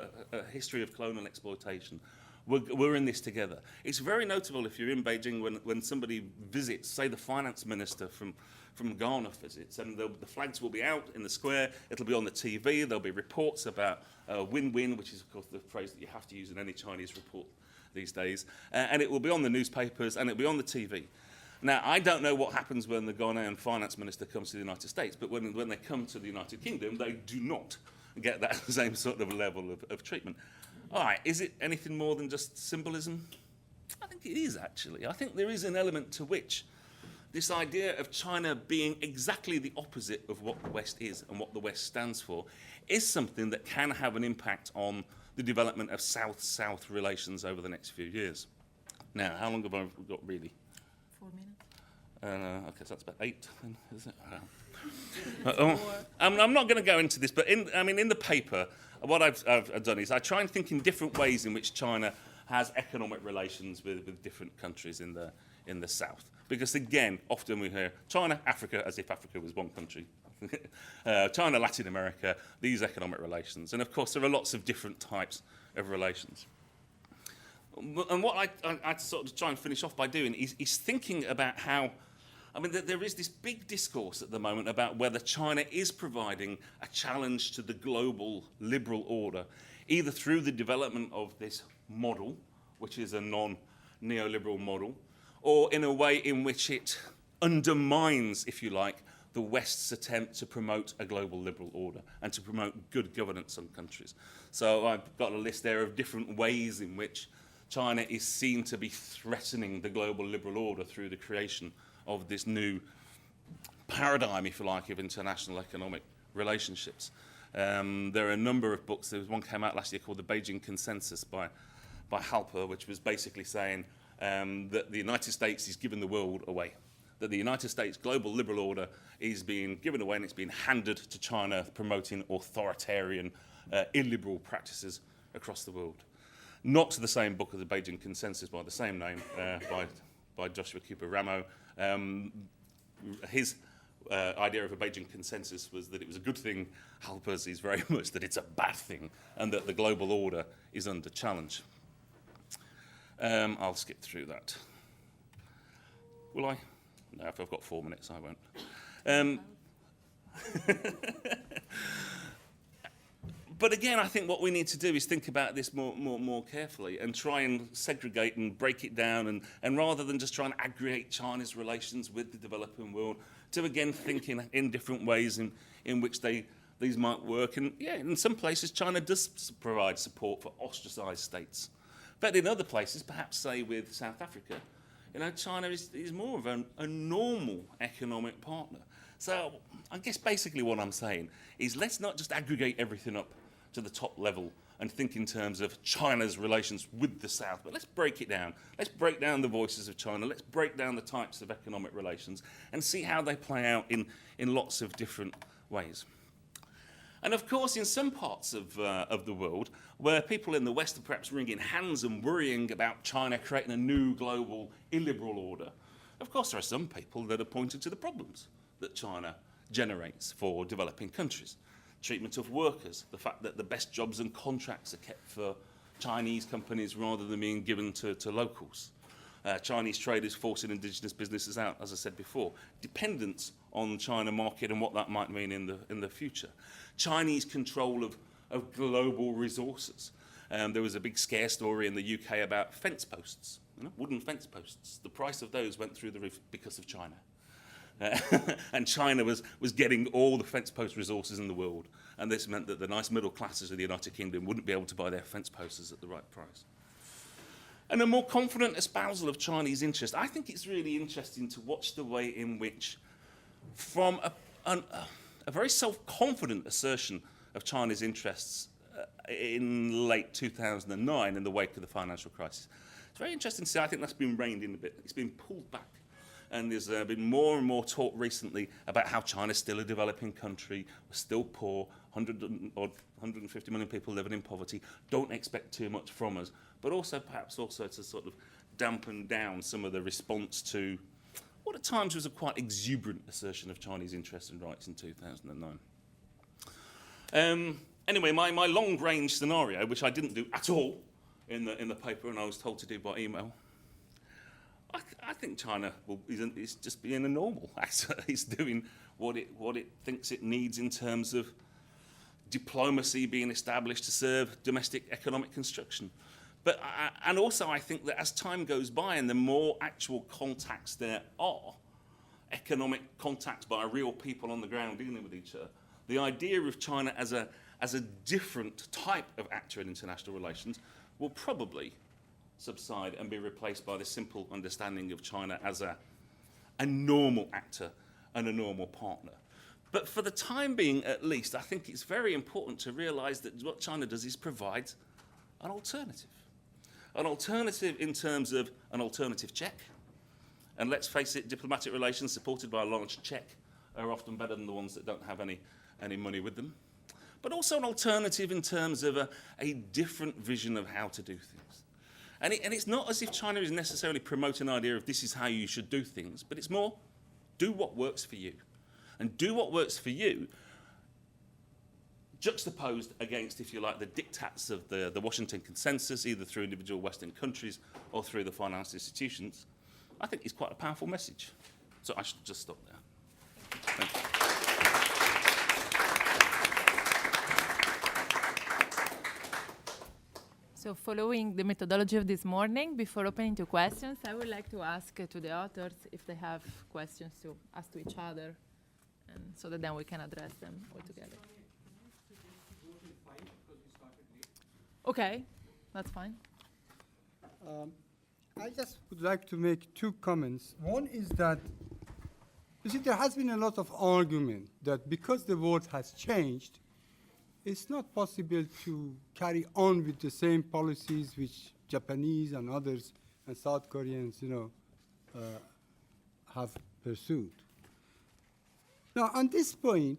history of colonial exploitation. We're in this together. It's very notable if you're in Beijing when somebody visits, say the finance minister from Ghana visits, and the flags will be out in the square, it'll be on the TV, there'll be reports about win-win, which is of course the phrase that you have to use in any Chinese report these days, and it will be on the newspapers and it'll be on the TV. Now, I don't know what happens when the Ghanaian finance minister comes to the United States, but when they come to the United Kingdom, they do not get that same sort of level of treatment. All right, is it anything more than just symbolism? I think it is, actually. I think there is an element to which this idea of China being exactly the opposite of what the West is and what the West stands for is something that can have an impact on the development of South-South relations over the next few years. Now, how long have I got, really? 4 minutes. Okay, so that's about 8, then, is it? I'm not going to go into this, but in the paper, what I've done is I try and think in different ways in which China has economic relations with different countries in the South. Because again, often we hear China, Africa, as if Africa was one country. China, Latin America, these economic relations. And of course, there are lots of different types of relations. And what I sort of try and finish off by doing is thinking about how, there is this big discourse at the moment about whether China is providing a challenge to the global liberal order, either through the development of this model, which is a non-neoliberal model, or in a way in which it undermines, if you like, the West's attempt to promote a global liberal order and to promote good governance on countries. So I've got a list there of different ways in which China is seen to be threatening the global liberal order through the creation of this new paradigm, if you like, of international economic relationships. There are a number of books. There was one came out last year called The Beijing Consensus by Halper, which was basically saying that the United States is giving the world away, that the United States global liberal order is being given away and it's being handed to China, promoting authoritarian, illiberal practices across the world. Not the same book as The Beijing Consensus by the same name, by Joshua Cooper Ramo. His idea of a Beijing Consensus was that it was a good thing. Halper's is very much that it's a bad thing and that the global order is under challenge. I'll skip through that. Will I? No, if I've got 4 minutes, I won't. But again, I think what we need to do is think about this more carefully and try and segregate and break it down, and rather than just try and aggregate China's relations with the developing world, to again think in different ways in which these might work. And yeah, in some places, China does provide support for ostracized states. But in other places, perhaps say with South Africa, China is more of a normal economic partner. So I guess basically what I'm saying is let's not just aggregate everything up to the top level and think in terms of China's relations with the South, but let's break it down. Let's break down the voices of China. Let's break down the types of economic relations and see how they play out in lots of different ways. And of course, in some parts of the world, where people in the West are perhaps wringing hands and worrying about China creating a new global illiberal order, of course there are some people that are pointing to the problems that China generates for developing countries. Treatment of workers, the fact that the best jobs and contracts are kept for Chinese companies rather than being given to locals. Chinese traders forcing indigenous businesses out, as I said before. Dependence on the China market and what that might mean in the future. Chinese control of global resources. There was a big scare story in the UK about fence posts, wooden fence posts. The price of those went through the roof because of China. And China was getting all the fence post resources in the world, and this meant that the nice middle classes of the United Kingdom wouldn't be able to buy their fence posters at the right price. And a more confident espousal of Chinese interest. I think it's really interesting to watch the way in which, from a very self-confident assertion of China's interests in late 2009 in the wake of the financial crisis, it's very interesting to see. I think that's been reined in a bit. It's been pulled back. And there's been more and more talk recently about how China's still a developing country, we're still poor, 150 million people living in poverty, don't expect too much from us, but also perhaps also to sort of dampen down some of the response to what at times was a quite exuberant assertion of Chinese interests and rights in 2009. Anyway, my long-range scenario, which I didn't do at all in the paper and I was told to do by email, I think China is just being a normal actor. It's doing what it thinks it needs in terms of diplomacy being established to serve domestic economic construction. But and also I think that as time goes by and the more actual contacts there are, economic contacts by real people on the ground dealing with each other, the idea of China as a different type of actor in international relations will probably subside and be replaced by the simple understanding of China as a normal actor and a normal partner. But for the time being, at least, I think it's very important to realise that what China does is provide an alternative. An alternative in terms of an alternative check. And let's face it, diplomatic relations supported by a large check are often better than the ones that don't have any money with them. But also an alternative in terms of a different vision of how to do things. And it's not as if China is necessarily promoting an idea of this is how you should do things, but it's more do what works for you. And do what works for you juxtaposed against, if you like, the diktats of the Washington Consensus, either through individual Western countries or through the financial institutions, I think is quite a powerful message. So I should just stop there. Thank you. So following the methodology of this morning, before opening to questions, I would like to ask to the authors if they have questions to ask to each other, and so that then we can address them all together. Okay, that's fine. I just would like to make two comments. One is that, you see, there has been a lot of argument that because the world has changed, it's not possible to carry on with the same policies which Japanese and others and South Koreans, have pursued. Now, on this point,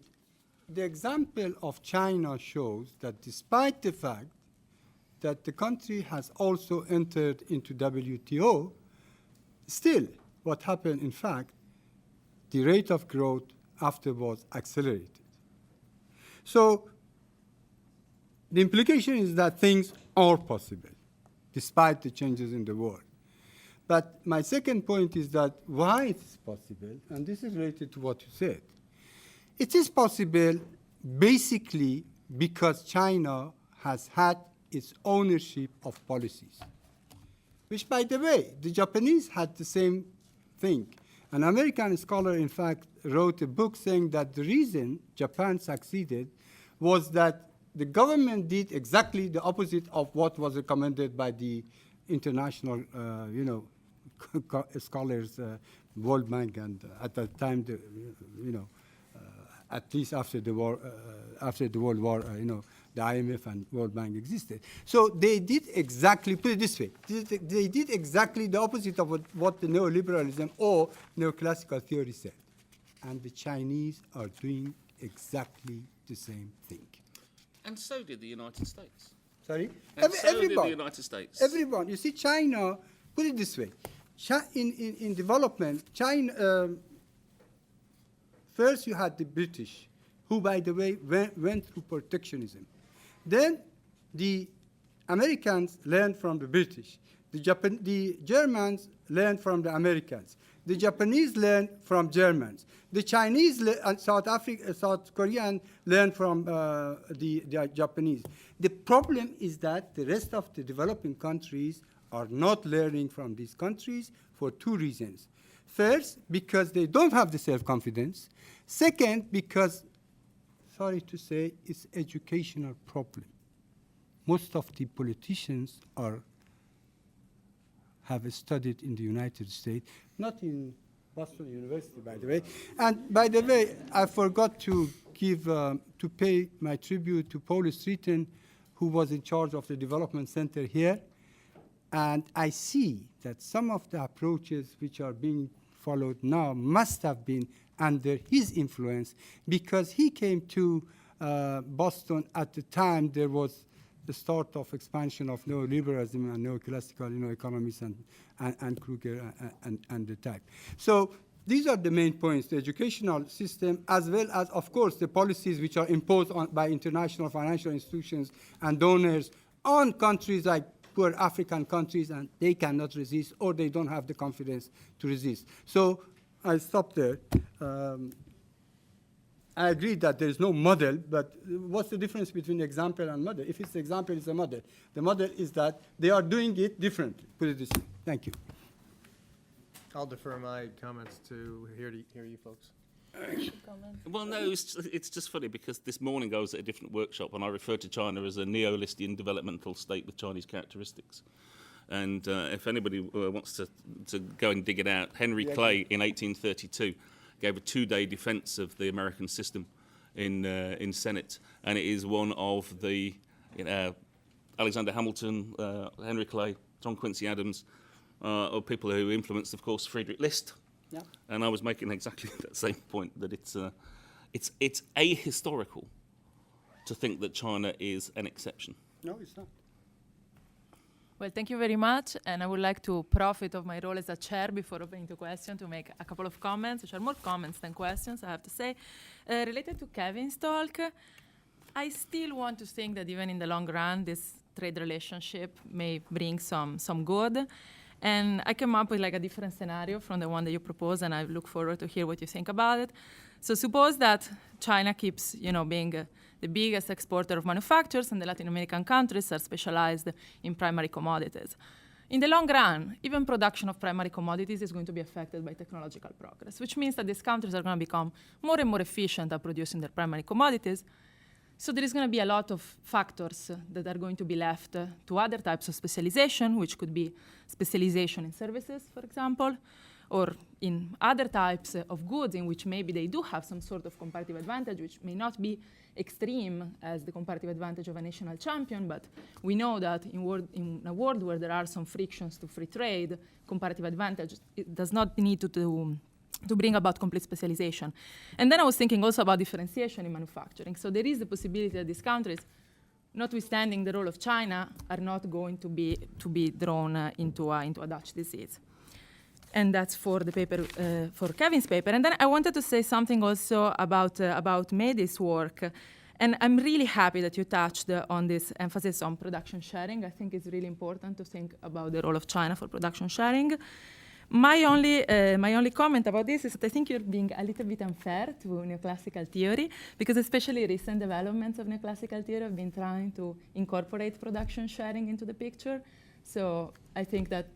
the example of China shows that despite the fact that the country has also entered into WTO, still what happened, in fact, the rate of growth afterwards accelerated. So the implication is that things are possible, despite the changes in the world. But my second point is that why it is possible, and this is related to what you said. It is possible basically because China has had its ownership of policies, which, by the way, the Japanese had the same thing. An American scholar, in fact, wrote a book saying that the reason Japan succeeded was that the government did exactly the opposite of what was recommended by the international, scholars, World Bank, and at that time, at least after the war, after the World War, the IMF and World Bank existed. So they did exactly, put it this way, they did exactly the opposite of what the neoliberalism or neoclassical theory said. And the Chinese are doing exactly the same thing. And so did the United States. Sorry? And so did the United States. Everyone. You see, China, put it this way, in development, China, first you had the British, who, by the way, went through protectionism. Then the Americans learned from the British. The Germans learned from the Americans. The Japanese learned from Germans. The Chinese and South Korean learned from the Japanese. The problem is that the rest of the developing countries are not learning from these countries for two reasons. First, because they don't have the self-confidence. Second, because, sorry to say, it's an educational problem. Most of the politicians have studied in the United States, not in Boston University, by the way. And by the way, I forgot to pay my tribute to Paul Streeton, who was in charge of the development center here. And I see that some of the approaches which are being followed now must have been under his influence, because he came to Boston at the time there was the start of expansion of neoliberalism and neoclassical economies and Kruger and the type. So these are the main points, the educational system, as well as, of course, the policies which are imposed by international financial institutions and donors on countries like poor African countries, and they cannot resist, or they don't have the confidence to resist. So I stop there. I agree that there is no model, but what's the difference between example and model? If it's example, it's a model. The model is that they are doing it differently. Put it this way. Thank you. I'll defer my comments to hear you folks. Well, no, it's just funny because this morning I was at a different workshop and I referred to China as a neo-Listian developmental state with Chinese characteristics. And if anybody wants to go and dig it out, Henry Clay in 1832 gave a 2-day defense of the American system in Senate. And it is one of the Alexander Hamilton, Henry Clay, John Quincy Adams, of people who influenced, of course, Frederick List. Yeah. And I was making exactly that same point, that it's ahistorical to think that China is an exception. No, it's not. Well, thank you very much, and I would like to profit of my role as a chair before opening to questions to make a couple of comments, which are more comments than questions, I have to say. Related to Kevin's talk, I still want to think that even in the long run, this trade relationship may bring some good. And I came up with like a different scenario from the one that you proposed, and I look forward to hear what you think about it. So suppose that China keeps, being the biggest exporter of manufacturers, and the Latin American countries are specialized in primary commodities. In the long run, even production of primary commodities is going to be affected by technological progress, which means that these countries are going to become more and more efficient at producing their primary commodities. So there is going to be a lot of factors that are going to be left to other types of specialization, which could be specialization in services, for example, or in other types of goods in which maybe they do have some sort of comparative advantage, which may not be extreme as the comparative advantage of a national champion, but we know that in a world where there are some frictions to free trade, comparative advantage, it does not need to bring about complete specialization. And then I was thinking also about differentiation in manufacturing. So there is the possibility that these countries, notwithstanding the role of China, are not going to be drawn into a Dutch disease. And that's for the paper, for Kevin's paper. And then I wanted to say something also about Mehdi's work. And I'm really happy that you touched on this emphasis on production sharing. I think it's really important to think about the role of China for production sharing. My only comment about this is that I think you're being a little bit unfair to neoclassical theory, because especially recent developments of neoclassical theory have been trying to incorporate production sharing into the picture. So I think that,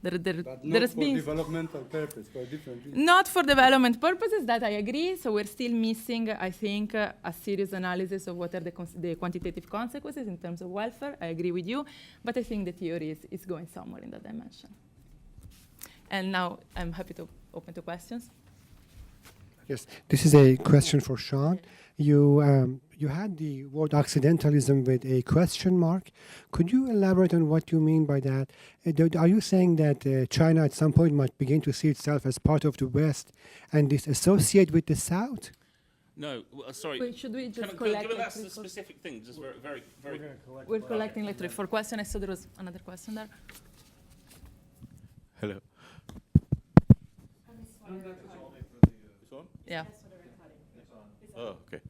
there has been developmental purpose, for different reasons. Not for development purposes, that I agree. So we're still missing, I think, a serious analysis of what are the quantitative consequences in terms of welfare. I agree with you, but I think the theory is going somewhere in that dimension. And now I'm happy to open to questions. Yes, this is a question for Sean. You had the word Occidentalism with a question mark. Could you elaborate on what you mean by that? Are you saying that China at some point might begin to see itself as part of the West and disassociate with the South? No, sorry. Wait, should we just Can collect I ask a electric specific thing? Just very. We're collecting electric for question. I saw there was another question there. Hello. Yeah. Oh, okay.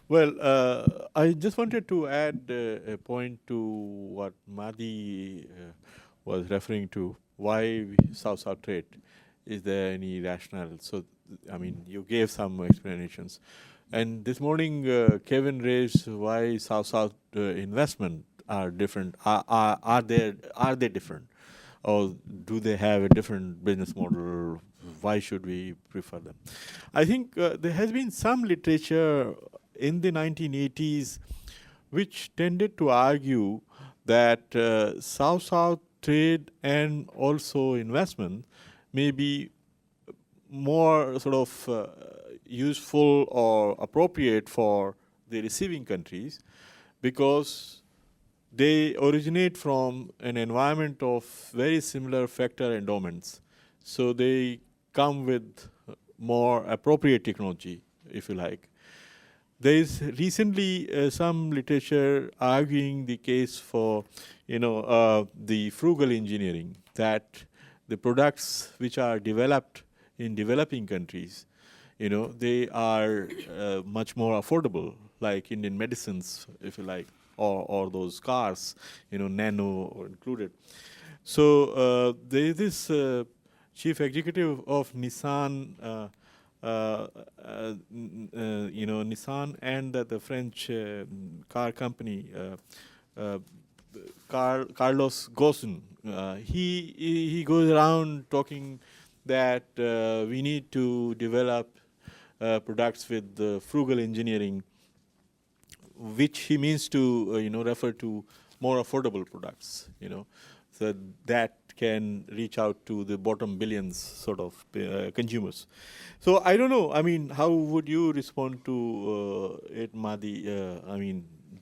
Well, I just wanted to add a point to what Madi was referring to. Why South-South trade? Is there any rationale? So, I mean, you gave some explanations. And this morning, Kevin raised why South-South investment are different. Are they different? Or do they have a different business model? Why should we prefer them? I think there has been some literature in the 1980s which tended to argue that South-South trade and also investment may be more sort of useful or appropriate for the receiving countries because they originate from an environment of very similar factor endowments. So they come with more appropriate technology, if you like. there is recently some literature arguing the case for, the frugal engineering, that the products which are developed in developing countries, they are much more affordable, like Indian medicines, if you like, or those cars, nano included. So there is this chief executive of Nissan, Nissan and the French car company, Carlos Ghosn. He goes around talking that we need to develop products with frugal engineering, which he means to refer to more affordable products, so that can reach out to the bottom billions sort of consumers. So I don't know. I mean, how would you respond to it, Mahdi?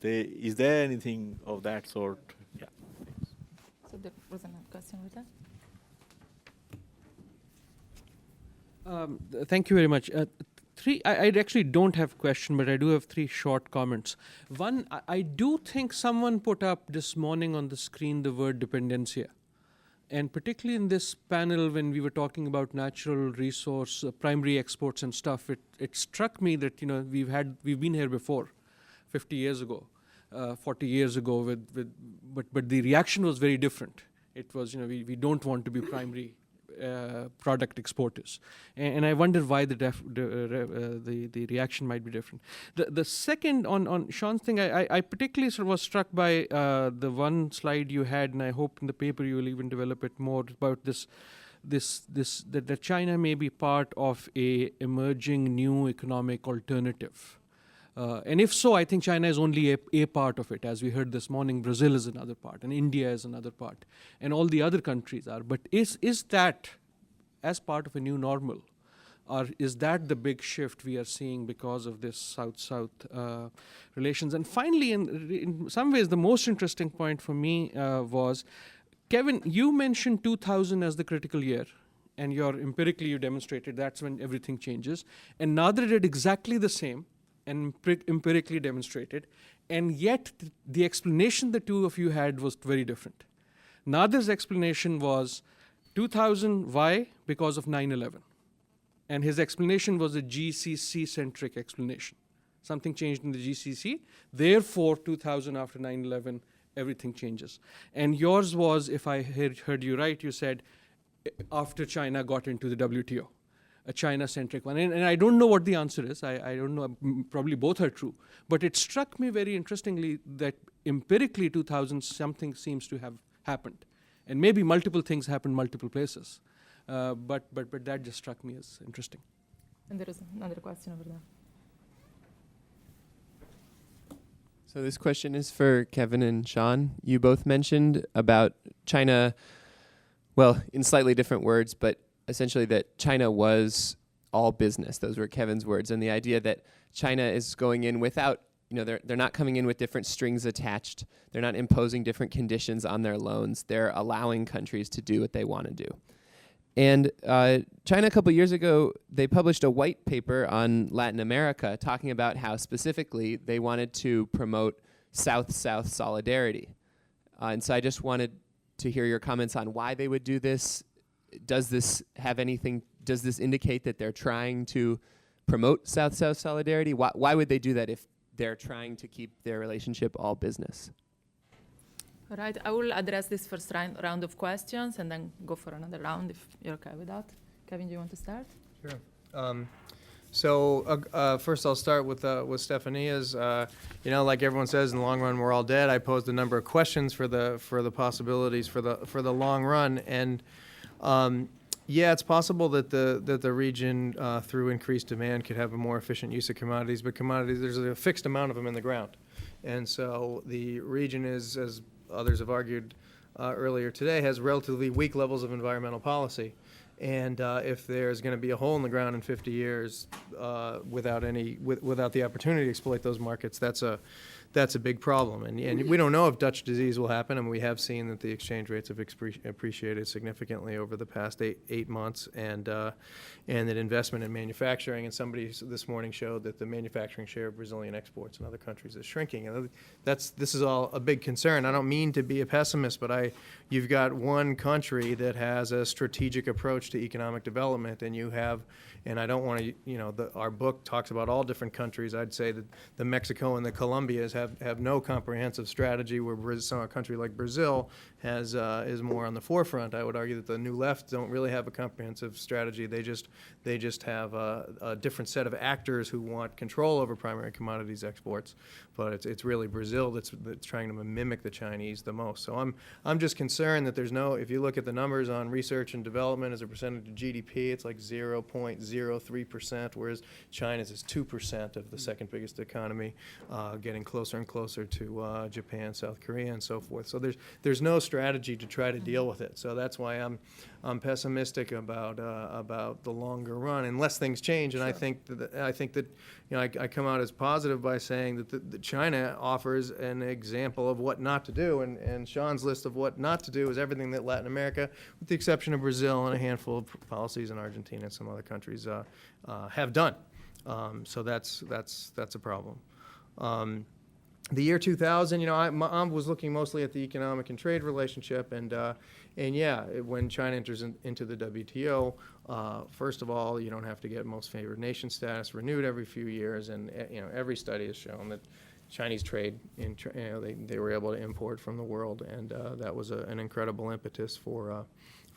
Is there anything of that sort? Yeah. So there was another question with that. Thank you very much. I actually don't have a question, but I do have 3 short comments. One, I do think someone put up this morning on the screen the word dependencia. And particularly in this panel, when we were talking about natural resource, primary exports and stuff, it struck me that we've been here before, 50 years ago, 40 years ago, but the reaction was very different. It was we don't want to be primary product exporters, and I wonder why the reaction might be different. The second on Sean's thing, I particularly sort of was struck by the one slide you had, and I hope in the paper you will even develop it more about that China may be part of a emerging new economic alternative. And if so, I think China is only a part of it. As we heard this morning, Brazil is another part, and India is another part, and all the other countries are. But is that as part of a new normal, or is that the big shift we are seeing because of this South-South relations? And finally, in some ways, the most interesting point for me was, Kevin, you mentioned 2000 as the critical year, and empirically you demonstrated that's when everything changes. And Nader did exactly the same, and empirically demonstrated, and yet the explanation the two of you had was very different. Nader's explanation was 2000, why? Because of 9/11. And his explanation was a GCC-centric explanation. Something changed in the GCC, therefore 2000 after 9/11, everything changes. And yours was, if I heard you right, you said after China got into the WTO. A China-centric one. And I don't know what the answer is. I don't know. Probably both are true. But it struck me very interestingly that empirically 2000 something seems to have happened. And maybe multiple things happened multiple places. But that just struck me as interesting. And there is another question over there. So this question is for Kevin and Sean. You both mentioned about China, well, in slightly different words, but essentially that China was all business. Those were Kevin's words. And the idea that China is going in without, they're not coming in with different strings attached. They're not imposing different conditions on their loans. They're allowing countries to do what they want to do. And China, a couple years ago, they published a white paper on Latin America talking about how specifically they wanted to promote South-South solidarity. And so I just wanted to hear your comments on why they would do this. Does this indicate that they're trying to promote South-South solidarity? Why would they do that if they're trying to keep their relationship all business? All right, I will address this first round of questions and then go for another round if you're okay with that. Kevin, do you want to start? Sure. So first I'll start with Stephania's. Like everyone says, in the long run we're all dead. I posed a number of questions for the possibilities for the long run, and yeah, it's possible that the region through increased demand could have a more efficient use of commodities. But commodities, there's a fixed amount of them in the ground, and so the region is, as others have argued earlier today, has relatively weak levels of environmental policy. And if there's going to be a hole in the ground in 50 years without the opportunity to exploit those markets, that's a big problem. And we don't know if Dutch disease will happen, and we have seen that the exchange rates have appreciated significantly over the past eight months, and that investment in manufacturing, and somebody this morning showed that the manufacturing share of Brazilian exports in other countries is shrinking. And this is all a big concern. I don't mean to be a pessimist, but you've got one country that has a strategic approach to economic development, and you have, and I don't want to, our book talks about all different countries. I'd say that the Mexico and the Colombias have no comprehensive strategy, where a country like Brazil is more on the forefront. I would argue that the New Left don't really have a comprehensive strategy. They just have a different set of actors who want control over primary commodities exports. But it's really Brazil that's trying to mimic the Chinese the most. So I'm just concerned that if you look at the numbers on research and development as a percentage of GDP, it's like 0.03%, whereas China's is 2% of the second biggest economy, getting closer and closer to Japan, South Korea, and so forth. So there's no strategy to try to deal with it. So that's why I'm pessimistic about the longer run, unless things change. And sure. I think that I come out as positive by saying that China offers an example of what not to do, and Sean's list of what not to do is everything that Latin America, with the exception of Brazil and a handful of policies in Argentina and some other countries, have done. So that's a problem. The year 2000, I was looking mostly at the economic and trade relationship, and when China enters into the WTO, first of all, you don't have to get most favored nation status renewed every few years, and every study has shown that Chinese trade, they were able to import from the world, and that was an incredible impetus for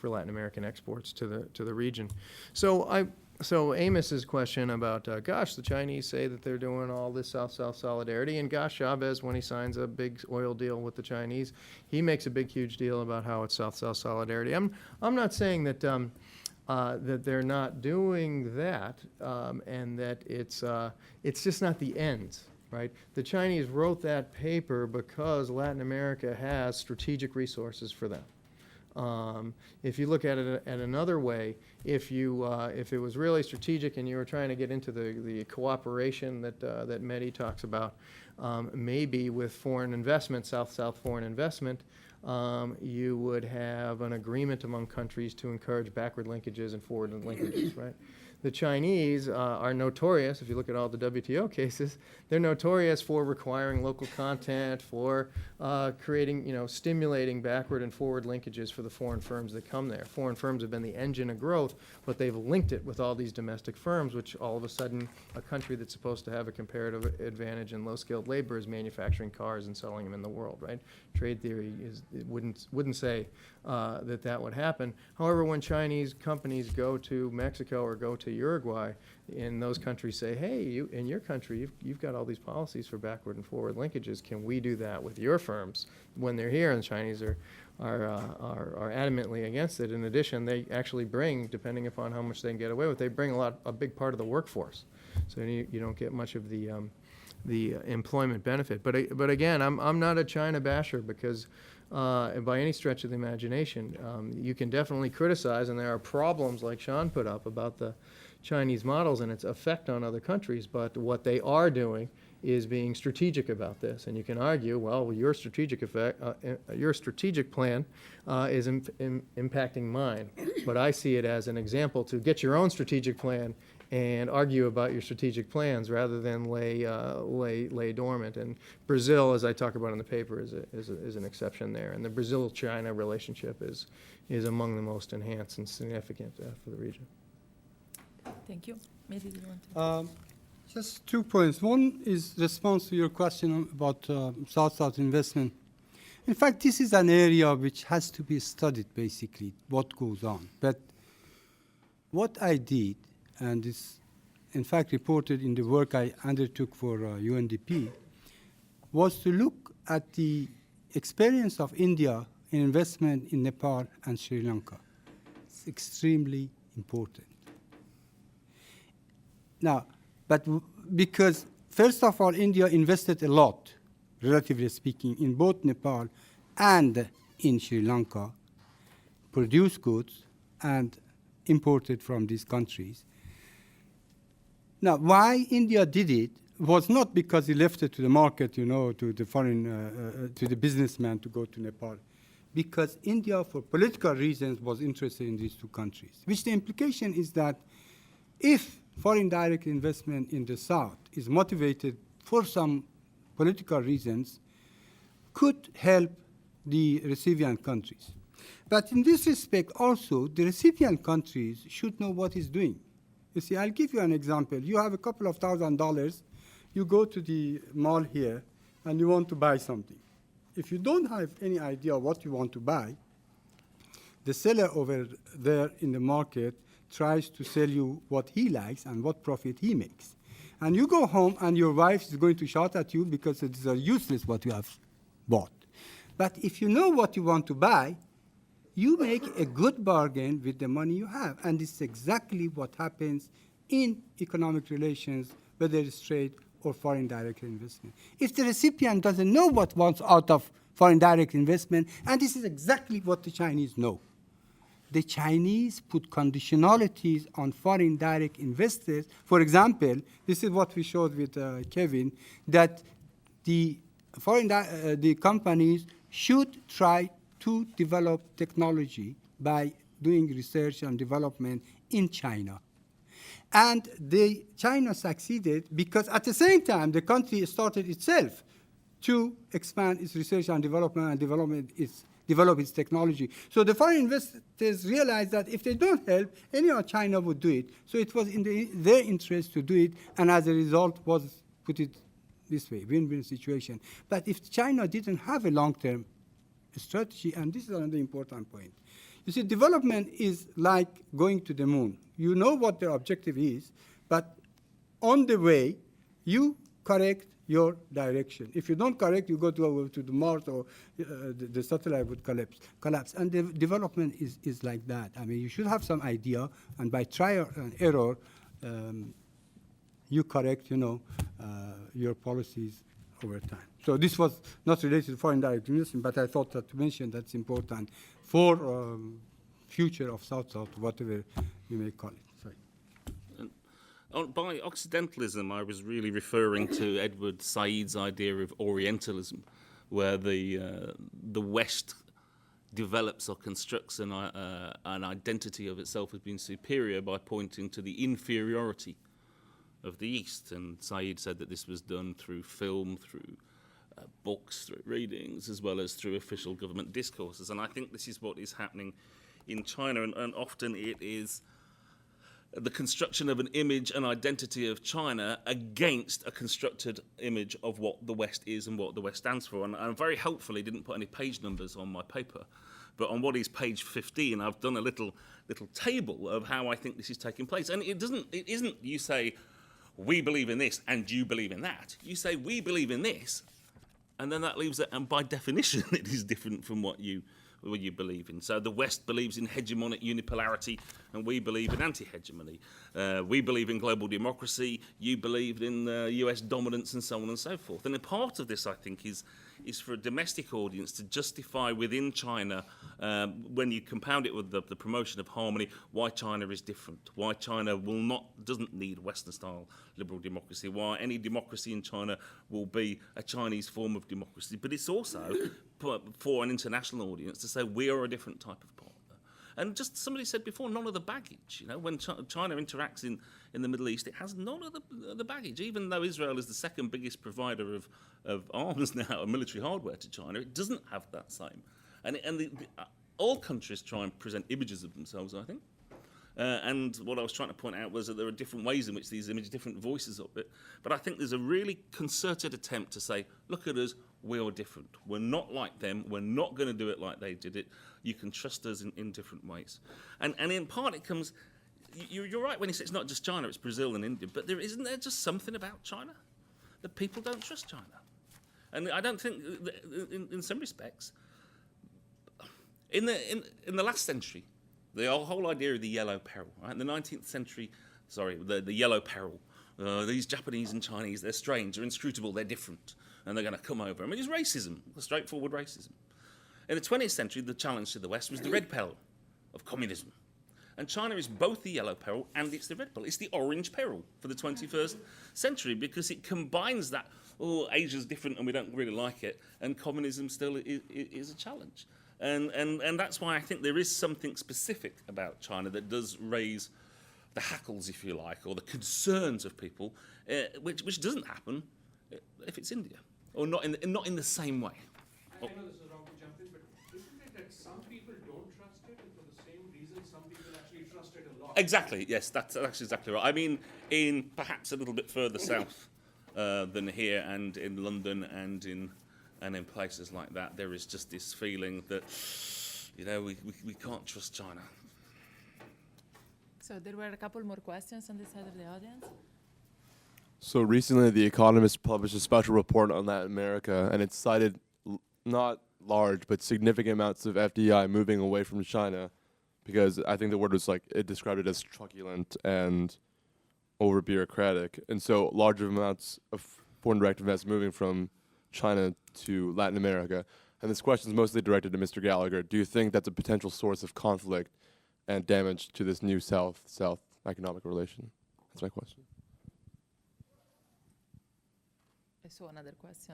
Latin American exports to the region. So Amos's question about, the Chinese say that they're doing all this South-South solidarity, and Chavez, when he signs a big oil deal with the Chinese, he makes a big, huge deal about how it's South-South solidarity. I'm not saying that that they're not doing that, and that it's just not the end, right? The Chinese wrote that paper because Latin America has strategic resources for them. If you look at it at another way, if it was really strategic and you were trying to get into the cooperation that Mehdi talks about, maybe with foreign investment, South-South foreign investment, you would have an agreement among countries to encourage backward linkages and forward linkages, right? The Chinese are notorious, if you look at all the WTO cases, they're notorious for requiring local content, for creating, stimulating backward and forward linkages for the foreign firms that come there. Foreign firms have been the engine of growth, but they've linked it with all these domestic firms, which all of a sudden a country that's supposed to have a comparative advantage in low-skilled labor is manufacturing cars and selling them in the world, right? Trade theory wouldn't say that would happen. However, when Chinese companies go to Mexico or go to Uruguay, and those countries say, hey, in your country, you've got all these policies for backward and forward linkages. Can we do that with your firms? When they're here, and the Chinese are adamantly against it. In addition, they actually bring, depending upon how much they can get away with, they bring a big part of the workforce. So you don't get much of the employment benefit. But again, I'm not a China basher, because by any stretch of the imagination, you can definitely criticize, and there are problems like Sean put up about the Chinese models and its effect on other countries, but what they are doing is being strategic about this. And you can argue, well, your strategic plan is impacting mine, but I see it as an example to get your own strategic plan and argue about your strategic plans rather than lay dormant. And Brazil, as I talk about in the paper, is an exception there. And the Brazil-China relationship is among the most enhanced and significant for the region. Thank you. Maybe you want to. Just 2 points. One is response to your question about South-South investment. In fact, this is an area which has to be studied, basically, what goes on. But what I did, and is in fact reported in the work I undertook for UNDP, was to look at the experience of India in investment in Nepal and Sri Lanka. It's extremely important. Now, but because first of all, India invested a lot, relatively speaking, in both Nepal and in Sri Lanka, produced goods, and imported from these countries. Now, why India did it was not because he left it to the market, you know, to the foreign, to the businessman to go to Nepal. Because India, for political reasons, was interested in these two countries, which the implication is that if foreign direct investment in the South is motivated for some political reasons, could help the recipient countries. But in this respect also, the recipient countries should know what it's doing. You see, I'll give you an example. You have a couple of $1,000, you go to the mall here, and you want to buy something. If you don't have any idea what you want to buy, the seller over there in the market tries to sell you what he likes and what profit he makes. And you go home and your wife is going to shout at you because it is useless what you have bought. But if you know what you want to buy, you make a good bargain with the money you have. And this is exactly what happens in economic relations, whether it's trade or foreign direct investment. If the recipient doesn't know what wants out of foreign direct investment, and this is exactly what the Chinese know. The Chinese put conditionalities on foreign direct investors. For example, this is what we showed with Kevin, that the the companies should try to develop technology by doing research and development in China. And China succeeded because at the same time, the country started itself to expand its research and development and develop its technology. So the foreign investors realized that if they don't help, anyhow China would do it. So it was in their interest to do it, and as a result was, put it this way, win-win situation. But if China didn't have a long-term strategy, and this is another important point, you see, development is like going to the moon. You know what their objective is, but on the way, you correct your direction. If you don't correct, you go to the Mars, or the satellite would collapse. And the development is like that. I mean, you should have some idea, and by trial and error, you correct, your policies over time. So this was not related to foreign direct investment, but I thought that to mention that's important for future of South-South, whatever you may call it. Sorry. By Occidentalism, I was really referring to Edward Said's idea of Orientalism, where the West develops or constructs an identity of itself as being superior by pointing to the inferiority of the East. And Said said that this was done through film, through books, through readings, as well as through official government discourses. And I think this is what is happening in China, and often it is the construction of an image and identity of China against a constructed image of what the West is and what the West stands for. And I very helpfully didn't put any page numbers on my paper, but on what is page 15, I've done a little table of how I think this is taking place. And it isn't you say, we believe in this and you believe in that. You say, we believe in this, and then that leaves it, and by definition, it is different from what you believe in. So the West believes in hegemonic unipolarity, and we believe in anti-hegemony. We believe in global democracy, you believe in US dominance, and so on and so forth. And a part of this, I think, is for a domestic audience to justify within China, when you compound it with the promotion of harmony, why China is different, why China doesn't need Western-style liberal democracy, why any democracy in China will be a Chinese form of democracy. But it's also for an international audience to say we are a different type of partner. And just somebody said before, none of the baggage. When China interacts in the Middle East, it has none of the baggage. Even though Israel is the second biggest provider of arms now, of military hardware to China, it doesn't have that same. And all countries try and present images of themselves, I think. And what I was trying to point out was that there are different ways in which these images, different voices of it. But I think there's a really concerted attempt to say, look at us, we are different. We're not like them. We're not going to do it like they did it. You can trust us in different ways. And in part it comes, you're right when you say it's not just China, it's Brazil and India, but isn't there just something about China that people don't trust China? And I don't think, in some respects, in the last century, the whole idea of the yellow peril, right? In the 19th century, the yellow peril. These Japanese and Chinese, they're strange, they're inscrutable, they're different, and they're going to come over. I mean, it's racism, straightforward racism. In the 20th century, the challenge to the West was the red peril of communism. And China is both the yellow peril and it's the red peril. It's the orange peril for the 21st century because it combines that, oh, Asia's different and we don't really like it, and communism still is a challenge. And that's why I think there is something specific about China that does raise the hackles, if you like, or the concerns of people, which doesn't happen if it's India, or not in the same way. I know this is wrong to jump in, but isn't it that some people don't trust it, and for the same reason, some people actually trust it a lot? Exactly, yes, that's exactly right. I mean, in perhaps a little bit further south than here, and in London, and in places like that, there is just this feeling that, you know, we can't trust China. So there were a couple more questions on this side of the audience. So recently, The Economist published a special report on Latin America, and it cited not large but significant amounts of FDI moving away from China, because I think the word was like, it described it as truculent and over bureaucratic, and so large amounts of foreign direct investment moving from China to Latin America. And this question is mostly directed to Mr. Gallagher. Do you think that's a potential source of conflict and damage to this new South-South economic relation? That's my question. I saw another question.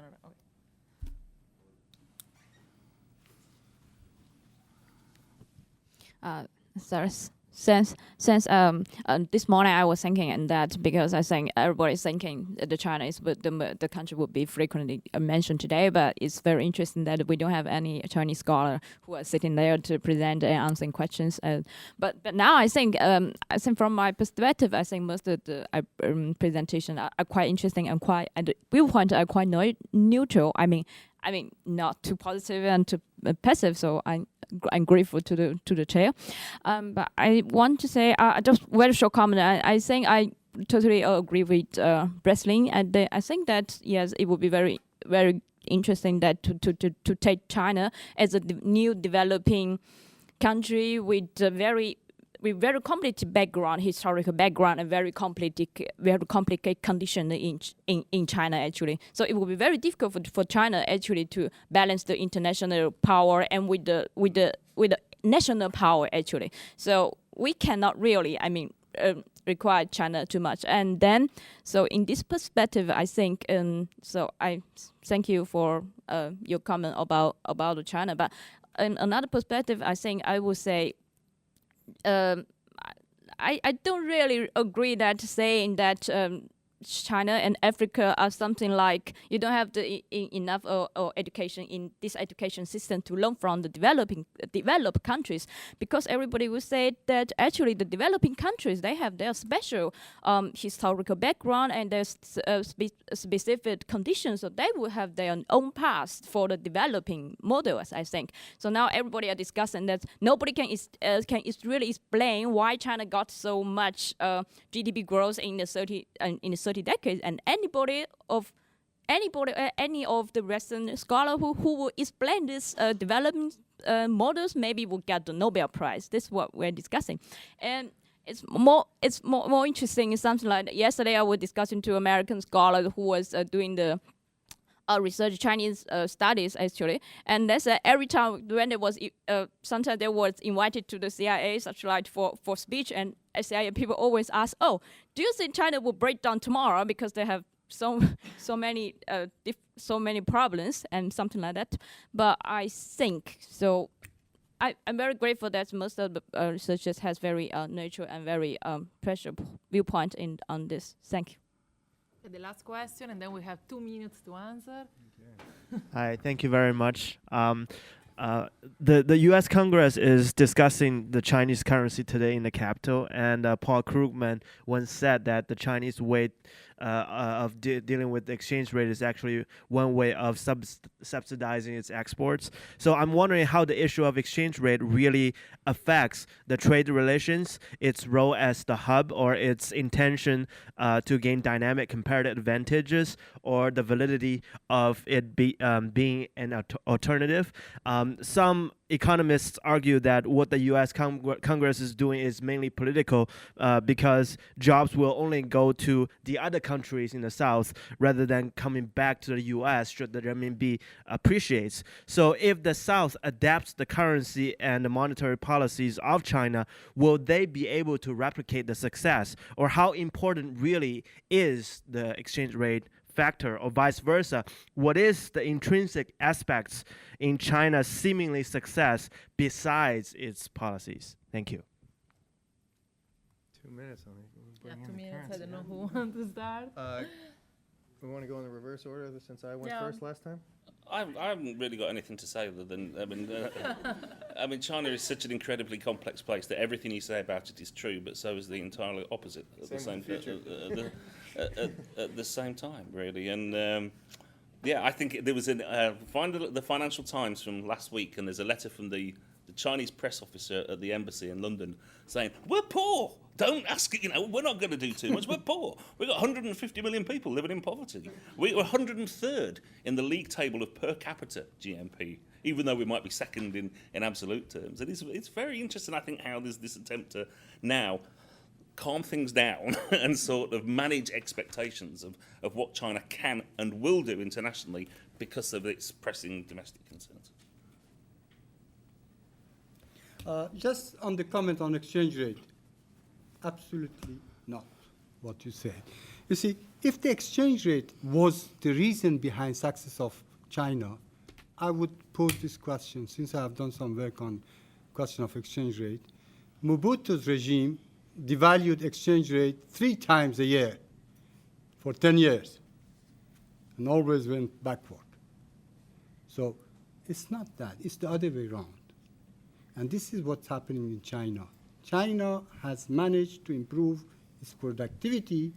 Okay. Since this morning I was thinking and that because I think everybody's thinking that the China is the country would be frequently mentioned today, but it's very interesting that we don't have any Chinese scholar who are sitting there to present and answering questions. But now I think from my perspective, I think most of the presentation are quite interesting and the viewpoint are quite neutral. I mean not too positive and too passive. So I'm grateful to the chair. But I want to say just very short comment. I think I totally agree with wrestling, and I think that yes, it would be very very interesting that to take China as a new developing country with very complicated background, historical background, and very complicated condition in China actually. So it will be very difficult for China actually to balance the international power and with the national power actually. So we cannot really, require China too much. And then, so in this perspective, I think, so I thank you for your comment about China. But in another perspective, I think I would say. I don't really agree that saying that China and Africa are something like you don't have the enough education in this education system to learn from the developed countries, because everybody will say that actually the developing countries, they have their special historical background and their specific conditions, so they will have their own path for the developing models, I think. So now everybody are discussing that nobody can really explain why China got so much GDP growth in the 30 decades, and any of the Western scholar who will explain this development models maybe will get the Nobel Prize. This is what we're discussing, and it's more interesting. It's something like yesterday I was discussing to American scholar who was doing the research Chinese studies actually, and that's every time when there was sometimes they was invited to the CIA such like for speech, and CIA people always ask, oh, do you think China will break down tomorrow because they have so many problems and something like that. But I think so. I'm very grateful that most of the researchers has very neutral and very pressure viewpoint on this. Thank you. The last question, and then we have 2 minutes to answer. Hi, thank you very much. The U.S. Congress is discussing the Chinese currency today in the Capitol, and Paul Krugman once said that the Chinese way of dealing with the exchange rate is actually one way of subsidizing its exports. So I'm wondering how the issue of exchange rate really affects the trade relations, its role as the hub, or its intention to gain dynamic comparative advantages, or the validity of it being an alternative. Some economists argue that what the U.S. Congress is doing is mainly political because jobs will only go to the other countries in the South rather than coming back to the U.S. should the renminbi appreciates. So if the South adapts the currency and the monetary policies of China, will they be able to replicate the success? Or how important really is the exchange rate factor, or vice versa? What is the intrinsic aspects in China's seemingly success besides its policies? Thank you. 2 minutes on it. Yeah, 2 minutes. I don't know who wants to start. We want to go in the reverse order since I went Yeah. first last time? I haven't really got anything to say other than, I mean, China is such an incredibly complex place that everything you say about it is true, but so is the entirely opposite at the same time, really. And yeah, I think there was find the Financial Times from last week, and there's a letter from the Chinese press officer at the embassy in London saying, we're poor. Don't ask it, we're not going to do too much. We're poor. We've got 150 million people living in poverty. We're 103rd in the league table of per capita GNP, even though we might be second in absolute terms. And it's very interesting, I think, how there's this attempt to now calm things down and sort of manage expectations of what China can and will do internationally because of its pressing domestic concerns. Just on the comment on exchange rate, absolutely not what you said. You see, if the exchange rate was the reason behind success of China, I would pose this question, since I have done some work on question of exchange rate. Mobutu's regime devalued exchange rate 3 times a year for 10 years and always went backward. So it's not that, it's the other way around. And this is what's happening in China. China has managed to improve its productivity,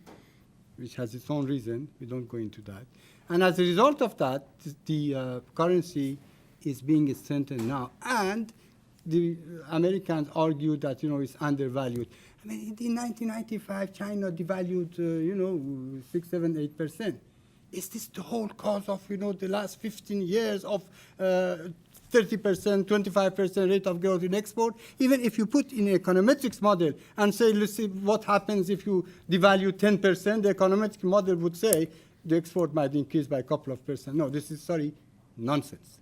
which has its own reason. We don't go into that. And as a result of that, the currency is being strengthened now. And the Americans argue that, it's undervalued. I mean, in 1995, China devalued, 6, 7, 8%. Is this the whole cause of, the last 15 years of 30%, 25% rate of growth in export? Even if you put in an econometrics model and say, let's see what happens if you devalue 10%, the econometric model would say the export might increase by a couple of percent. No, this is, nonsense.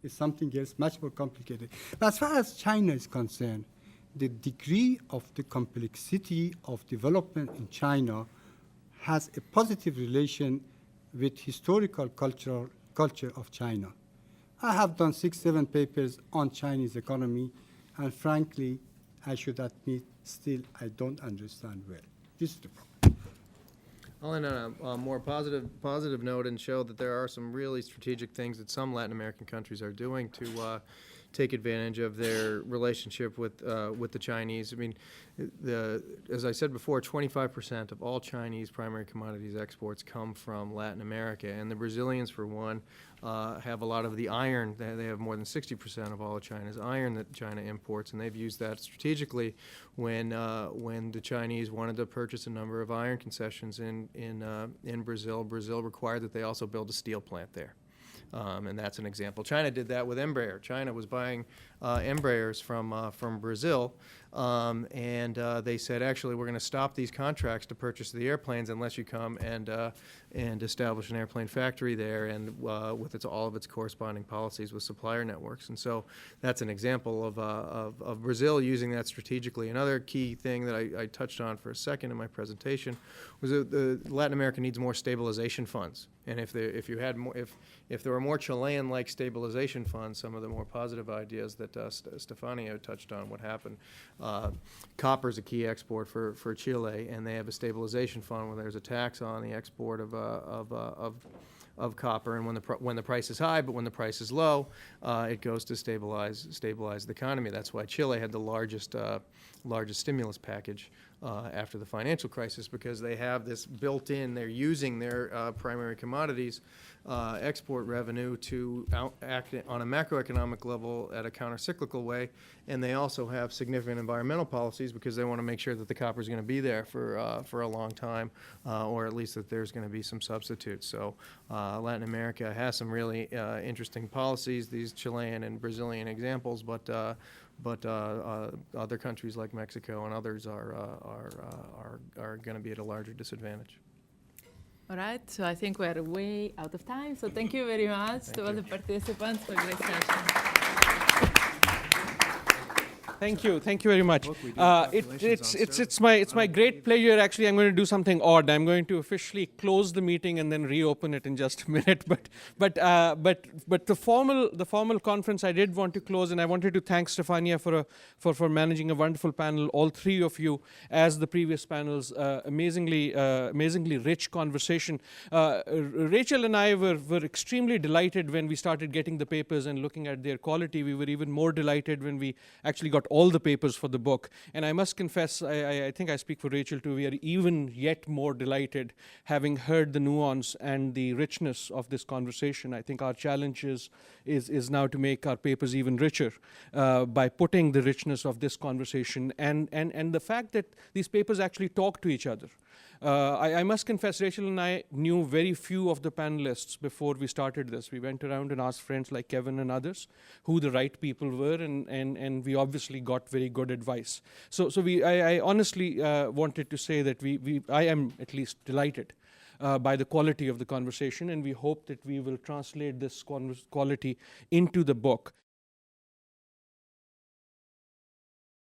It's something else, much more complicated. But as far as China is concerned, the degree of the complexity of development in China has a positive relation with historical culture of China. I have done 6, 7 papers on Chinese economy, and frankly, I should admit, still I don't understand well. This is the problem. I'll end on a more positive note and show that there are some really strategic things that some Latin American countries are doing to take advantage of their relationship with the Chinese. I mean, as I said before, 25% of all Chinese primary commodities exports come from Latin America, and the Brazilians, for one, have a lot of the iron. They have more than 60% of all of China's iron that China imports, and they've used that strategically when the Chinese wanted to purchase a number of iron concessions in Brazil. Brazil required that they also build a steel plant there. And that's an example. China did that with Embraer. China was buying Embraers from Brazil, and they said, actually, we're going to stop these contracts to purchase the airplanes unless you come and establish an airplane factory there, and with all of its corresponding policies with supplier networks. And so that's an example of Brazil using that strategically. Another key thing that I touched on for a second in my presentation was that Latin America needs more stabilization funds. And if there were more Chilean-like stabilization funds, some of the more positive ideas that Stefania touched on would happen. Copper is a key export for Chile, and they have a stabilization fund where there's a tax on the export of copper, and when the price is high, but when the price is low, it goes to stabilize the economy. That's why Chile had the largest stimulus package after the financial crisis, because they have this built in, they're using their primary commodities export revenue to act on a macroeconomic level at a counter-cyclical way, and they also have significant environmental policies because they want to make sure that the copper is going to be there for a long time, or at least that there's going to be some substitutes. So Latin America has some really interesting policies, these Chilean and Brazilian examples, but other countries like Mexico and others are going to be at a larger disadvantage. All right, so I think we're way out of time. So thank you very much to all the participants for a great session. Thank you very much. It's my great pleasure. Actually, I'm going to do something odd. I'm going to officially close the meeting and then reopen it in just a minute. But the formal conference I did want to close, and I wanted to thank Stefania for managing a wonderful panel. All three of you, as the previous panels, amazingly rich conversation. Rachel and I were extremely delighted when we started getting the papers and looking at their quality. We were even more delighted when we actually got all the papers for the book. And I must confess, I think I speak for Rachel too, we are even yet more delighted having heard the nuance and the richness of this conversation. I think our challenge is now to make our papers even richer by putting the richness of this conversation and the fact that these papers actually talk to each other. I must confess, Rachel and I knew very few of the panelists before we started this. We went around and asked friends like Kevin and others who the right people were, and we obviously got very good advice. So I honestly wanted to say that I am at least delighted by the quality of the conversation, and we hope that we will translate this quality into the book.